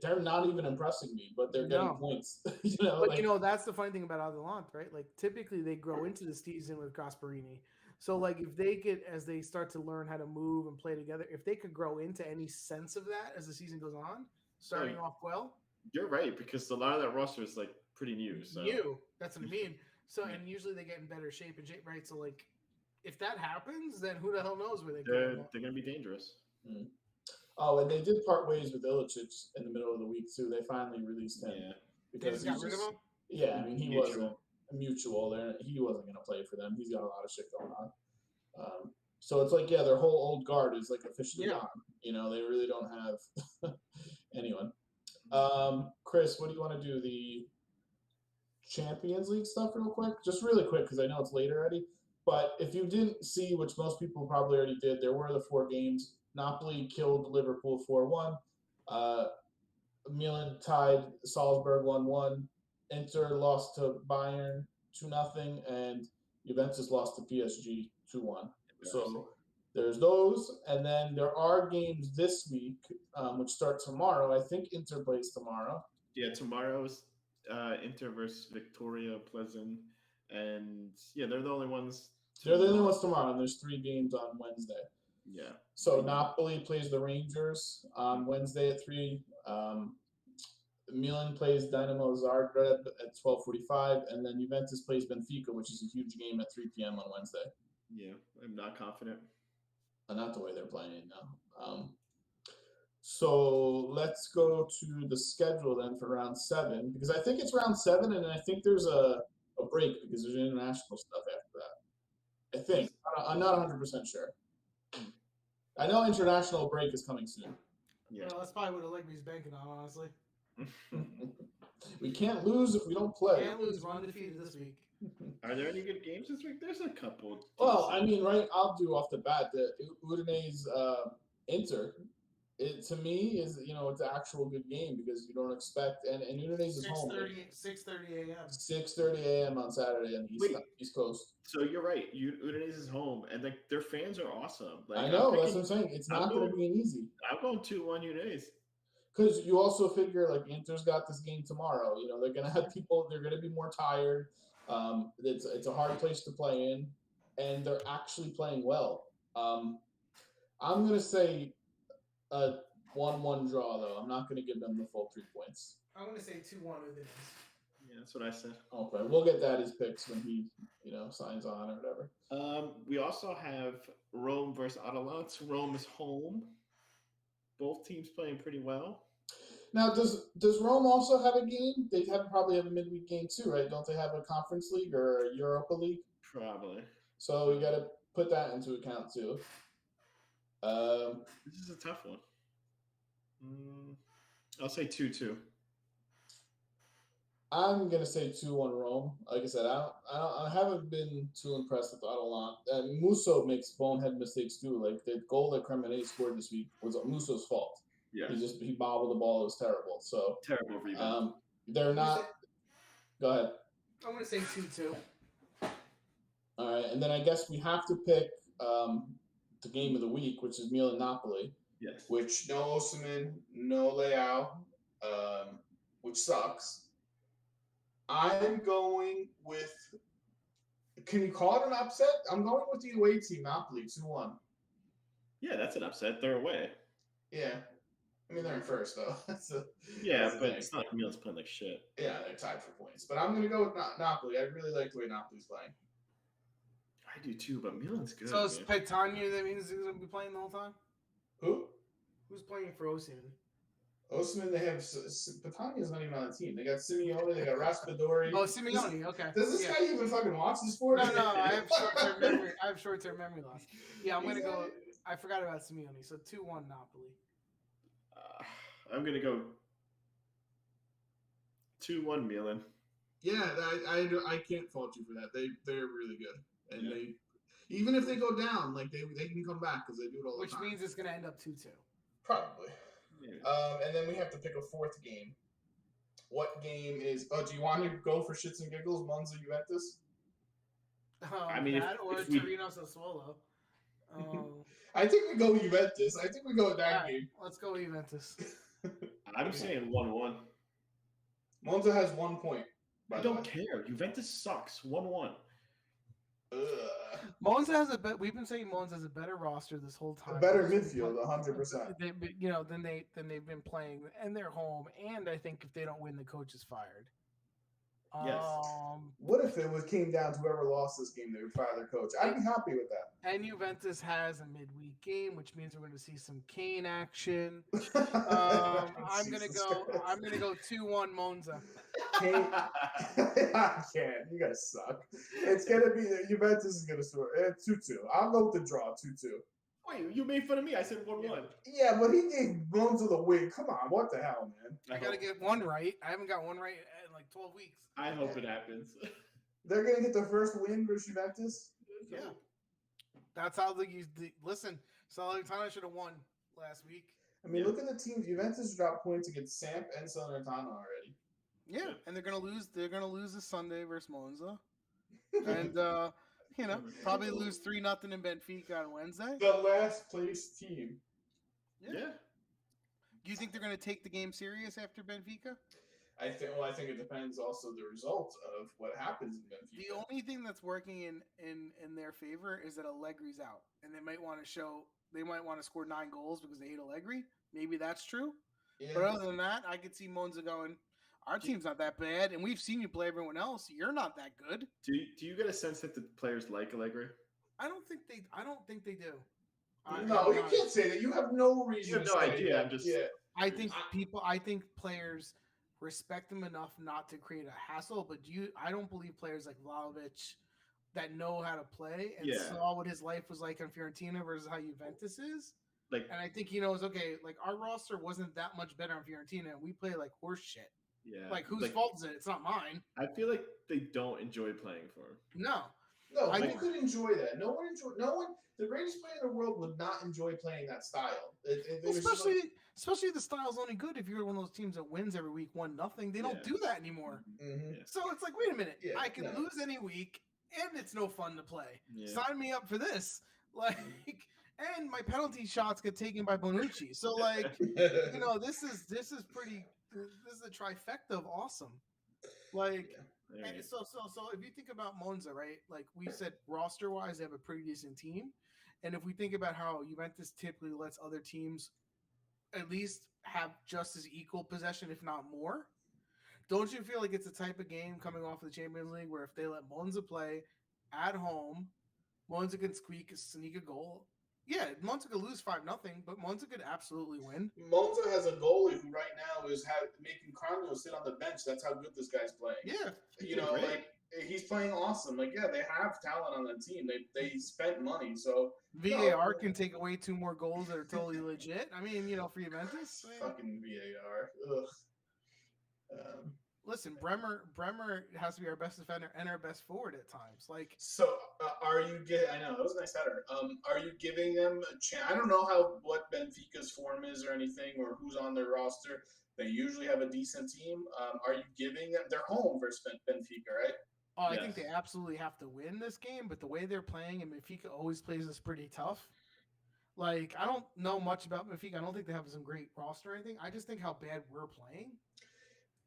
they're not even impressing me, but they're getting points. But that's the funny thing about Atalanta, right? Like typically they grow into the season with Gasparini. So, like, if they as they start to learn how to move and play together, if they could grow into any sense of that as the season goes on, starting off well. You're right, because a lot of that roster is, like, pretty new. So. That's what I mean. So, and usually they get in better shape, right? So, like, if that happens, then who the hell knows where they're going to be dangerous. Mm. Oh, and they did part ways with Ilicic in the middle of the week, too. They finally released him. Yeah. Because they just got rid of him? Yeah, I mean, he wasn't mutual there. He wasn't going to play for them. He's got a lot of shit going on. So it's like, their whole old guard is like officially gone. They really don't have anyone. Chris, what do you want to do? The Champions League stuff real quick? Just really quick, because I know it's late already. But if you didn't see, which most people probably already did, there were the 4 games. Napoli killed Liverpool 4-1. Milan tied Salzburg 1-1. Inter lost to Bayern 2-0, and Juventus lost to PSG 2-1. So there's those, and then there are games this week, which start tomorrow. I think Inter plays tomorrow. Yeah, tomorrow's Inter versus Victoria Pleasant, and they're the only ones. They're the only ones tomorrow, and there's 3 games on Wednesday. Yeah. So Napoli plays the Rangers on Wednesday at 3. Milan plays Dynamo Zagreb at 12:45, and then Juventus plays Benfica, which is a huge game at 3 p.m. on Wednesday. Yeah, I'm not confident. Not the way they're playing now. So let's go to the schedule then for round 7, because I think it's round 7, and I think there's a break because there's international stuff after that. I think. I'm not 100% sure. I know international break is coming soon. Yeah, that's probably what Allegri's banking on, honestly. We can't lose if we don't play. Can't lose. We're undefeated this week. Are there any good games this week? There's a couple. Well, I mean, right, I'll do off the bat the Udinese Inter. It to me is it's an actual good game because you don't expect and Udinese is home. 6:30 a.m. 6:30 a.m. on Saturday on the East Coast. So you're right. Udinese is home, and their fans are awesome. Like, I know, that's what I'm saying. It's not going to be an easy. I'm going 2-1 Udinese. Because you also figure like Inter's got this game tomorrow. They're going to have people. They're going to be more tired. It's a hard place to play in, and they're actually playing well. I'm going to say a 1-1 draw, though. I'm not going to give them the full 3 points. I'm going to say 2-1 Udinese. Yeah, that's what I said. Okay, we'll get Daddy's picks when he, signs on or whatever. We also have Rome versus Atalanta. Rome is home. Both teams playing pretty well. Now, does Rome also have a game? They probably have a midweek game too, right? Don't they have a Conference League or a Europa League? Probably. So we got to put that into account too. This is a tough one. I'll say 2-2. I'm gonna say 2-1 Rome. Like I said, I haven't been too impressed with Atalanta. Musso makes bonehead mistakes too. Like the goal that Cremonese scored this week was Musso's fault. Yeah. He bobbled the ball. It was terrible. So Terrible for Juventus. they're not. Go ahead. I'm gonna say 2-2. All right, and then I guess we have to pick the game of the week, which is Milan Napoli. Yes. Which no Osimhen, no Leao, which sucks. I'm going with. Can you call it an upset? I'm going with the away team, Napoli, 2-1. Yeah, that's an upset. They're away. Yeah. I mean, they're in first, though. That's But it's not like Milan's playing like shit. Yeah, they're tied for points. But I'm going to go with Napoli. I really like the way Napoli's playing. I do too, but Milan's good. So it's Petagna that means he's gonna be playing the whole time? Who? Who's playing for Osimhen? Osimhen, they have Petagna's not even on the team. They got Simeone, they got Raspadori. Oh, Simeone, okay. Does this guy even fucking watch the sport? No, I have short-term memory. I have short-term memory loss. Yeah, I'm gonna go. I forgot about Simeone. So 2-1 Napoli. I'm gonna go 2-1 Milan. Yeah, I can't fault you for that. They're really good, and they even if they go down, like they can come back because they do it all the time. Which means it's gonna end up 2-2. Probably. Yeah. And then we have to pick a fourth game. What game is? Oh, do you want to go for shits and giggles, Monza Juventus? I mean, that or Torino Sassuolo. I think we go Juventus. I think we go with that game. Let's go Juventus. I'm saying 1-1. Monza has 1 point. I don't care. Juventus sucks. 1-1. Monza has we've been saying Monza has a better roster this whole time. A better midfield, 100%. Than they've been playing, and they're home. And I think if they don't win, the coach is fired. Yes. What if it came down to whoever lost this game, they would fire their coach? I'd be happy with that. And Juventus has a midweek game, which means we're going to see some Kane action. I'm gonna go 2-1 Monza. Kane, I can't. You guys suck. It's gonna be Juventus is gonna score 2-2. I'll go with the draw 2-2. Wait, you made fun of me. I said 1-1. Yeah, but he gave Monza the win. Come on, what the hell, man? I gotta get one right. I haven't got one right in like 12 weeks. I hope it happens. They're gonna get their first win versus Juventus. Yeah, that's how listen. Salernitana should have won last week. I mean, look at the teams. Juventus dropped points against Samp and Salernitana already. Yeah, and they're gonna lose. They're gonna lose this Sunday versus Monza, and probably lose 3-0 in Benfica on Wednesday. The last place team. Yeah. Do you think they're gonna take the game serious after Benfica? I think it depends also the result of what happens in Benfica. The only thing that's working in their favor is that Allegri's out, and they might want to score 9 goals because they hate Allegri. Maybe that's true. Yeah. But other than that, I could see Monza going, our team's not that bad, and we've seen you play everyone else. You're not that good. Do you get a sense that the players like Allegri? I don't think they do. No, you can't say that. You have no reason. You have no idea. I'm just. Yeah. I think players respect him enough not to create a hassle, but I don't believe players like Vlahovic that know how to play and saw what his life was like on Fiorentina versus how Juventus is. And I think he knows, okay, like our roster wasn't that much better on Fiorentina, and we play like horse shit. Yeah. Like whose fault is it? It's not mine. I feel like they don't enjoy playing for him. No, I could enjoy that. No one. The greatest player in the world would not enjoy playing that style. Especially the style's only good if you're one of those teams that wins every week 1-0. They don't do that anymore. Mm-hmm. So it's like, wait a minute, I can lose any week, and it's no fun to play. Yeah. Sign me up for this, and my penalty shots get taken by Bonucci. So this is pretty. This is a trifecta of awesome. And so if you think about Monza, right? Like we said, roster wise, they have a pretty decent team. And if we think about how Juventus typically lets other teams at least have just as equal possession, if not more, don't you feel like it's a type of game coming off of the Champions League where if they let Monza play at home, Monza can sneak a goal? Yeah, Monza could lose 5-0, but Monza could absolutely win. Monza has a goalie who right now is making Carlo sit on the bench. That's how good this guy's playing. Yeah. He's playing awesome. They have talent on the team. They spent money, so VAR can take away 2 more goals that are totally legit. I mean, for Juventus. Fucking VAR. Ugh. listen, Bremer has to be our best defender and our best forward at times. Like, So are you getting? I know that was a nice header. Are you giving them a chance? I don't know what Benfica's form is or anything, or who's on their roster. They usually have a decent team. Are you giving them? They're home versus Benfica, right? oh, I think they absolutely have to win this game, but the way they're playing, and Benfica always plays us pretty tough. Like, I don't know much about Benfica. I don't think they have some great roster or anything. I just think how bad we're playing.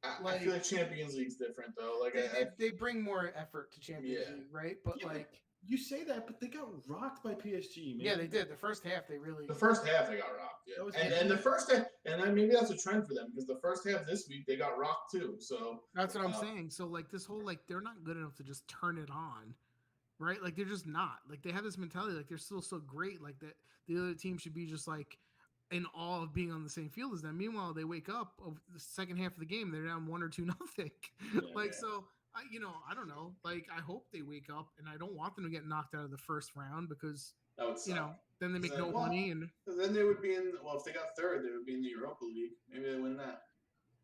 I feel like Champions League's different though. Like they bring more effort to Champions League, right? But you say that, but they got rocked by PSG, man. Yeah, they did. The first half, they really. The first half, they got rocked. Yeah. And the first half, and maybe that's a trend for them because the first half this week they got rocked too. So that's what I'm saying. So like this whole they're not good enough to just turn it on, right? Like they're just not. Like they have this mentality like they're still so great, like that the other team should be just like in awe of being on the same field as them. Meanwhile, they wake up of the second half of the game, they're down 1-2-0. So I don't know. Like I hope they wake up, and I don't want them to get knocked out of the first round because then they make no money, and then they would be in. Well, if they got third, they would be in the Europa League. Maybe they win that.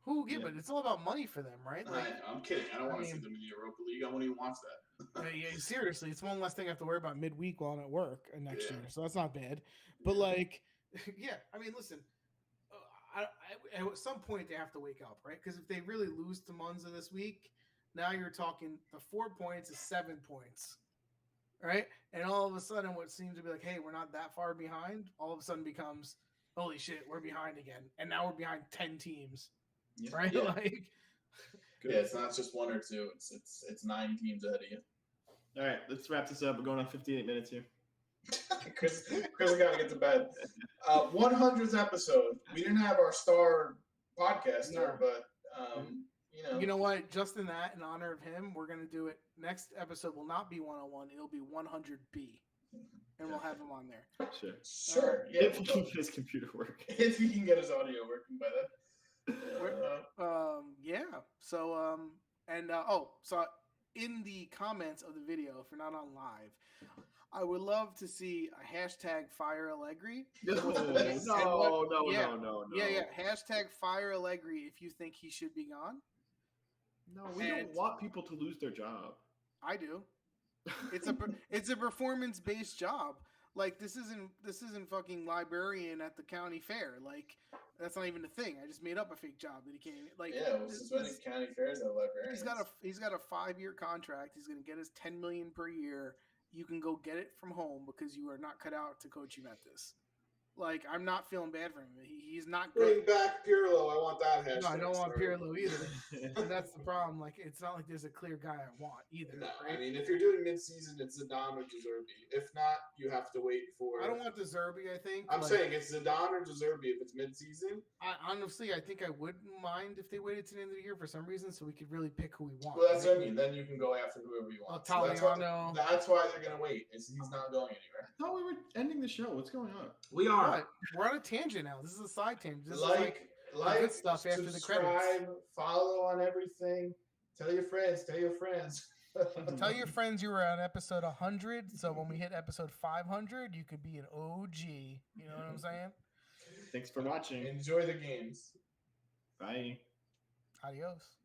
But it's all about money for them, right? Like, I'm kidding. I don't want to see them in the Europa League. I won't even watch that. Seriously, it's one less thing I have to worry about midweek while I'm at work next year, so that's not bad. But I mean, listen. At some point they have to wake up, right? Because if they really lose to Monza this week, now you're talking the 4 points is 7 points, right? And all of a sudden, what seems to be like, hey, we're not that far behind, all of a sudden becomes, holy shit, we're behind again, and now we're behind 10 teams, right? Yeah. It's not just one or two; it's 9 teams ahead of you. All right, let's wrap this up. We're going on 58 minutes here. Chris, we gotta get to bed. 100th episode. We didn't have our star podcaster, but you know what? Just in honor of him, we're gonna do it. Next episode will not be 101; it'll be 100B, and we'll have him on there. Sure. If he can get his computer working. If he can get his audio working by then. So in the comments of the video, if you're not on live, I would love to see a hashtag Fire Allegri. No. Yeah. Hashtag Fire Allegri if you think he should be gone. No, we don't want people to lose their job. I do. It's a performance-based job. Like this isn't fucking librarian at the county fair. Like that's not even a thing. I just made up a fake job that he can't. Since when is county fairs at librarians? He's got a 5-year contract. He's gonna get his $10 million per year. You can go get it from home because you are not cut out to coach Juventus. Like, I'm not feeling bad for him. He's not Bring good. back Pirlo. I want that hashtag. No, I don't want Pirlo either. And that's the problem. Like, it's not like there's a clear guy I want either. No, right? I mean, if you're doing mid-season, it's Zidane or De Zerbi. If not, you have to wait for... I don't want De Zerbi, I think. I'm saying it's Zidane or De Zerbi if it's mid-season. Honestly, I think I wouldn't mind if they waited to the end of the year for some reason so we could really pick who we want. Well, that's what I mean. Then you can go after whoever you want. Italiano. That's why they're going to wait. He's not going anywhere. I thought we were ending the show. What's going on? We are. What? We're on a tangent now. This is a side tangent. This is like good stuff after the credits. Follow on everything. Tell your friends. Tell your friends. Tell your friends you were on episode 100. So when we hit episode 500, you could be an OG. You know what I'm saying? Thanks for watching. Enjoy the games. Bye. Adios.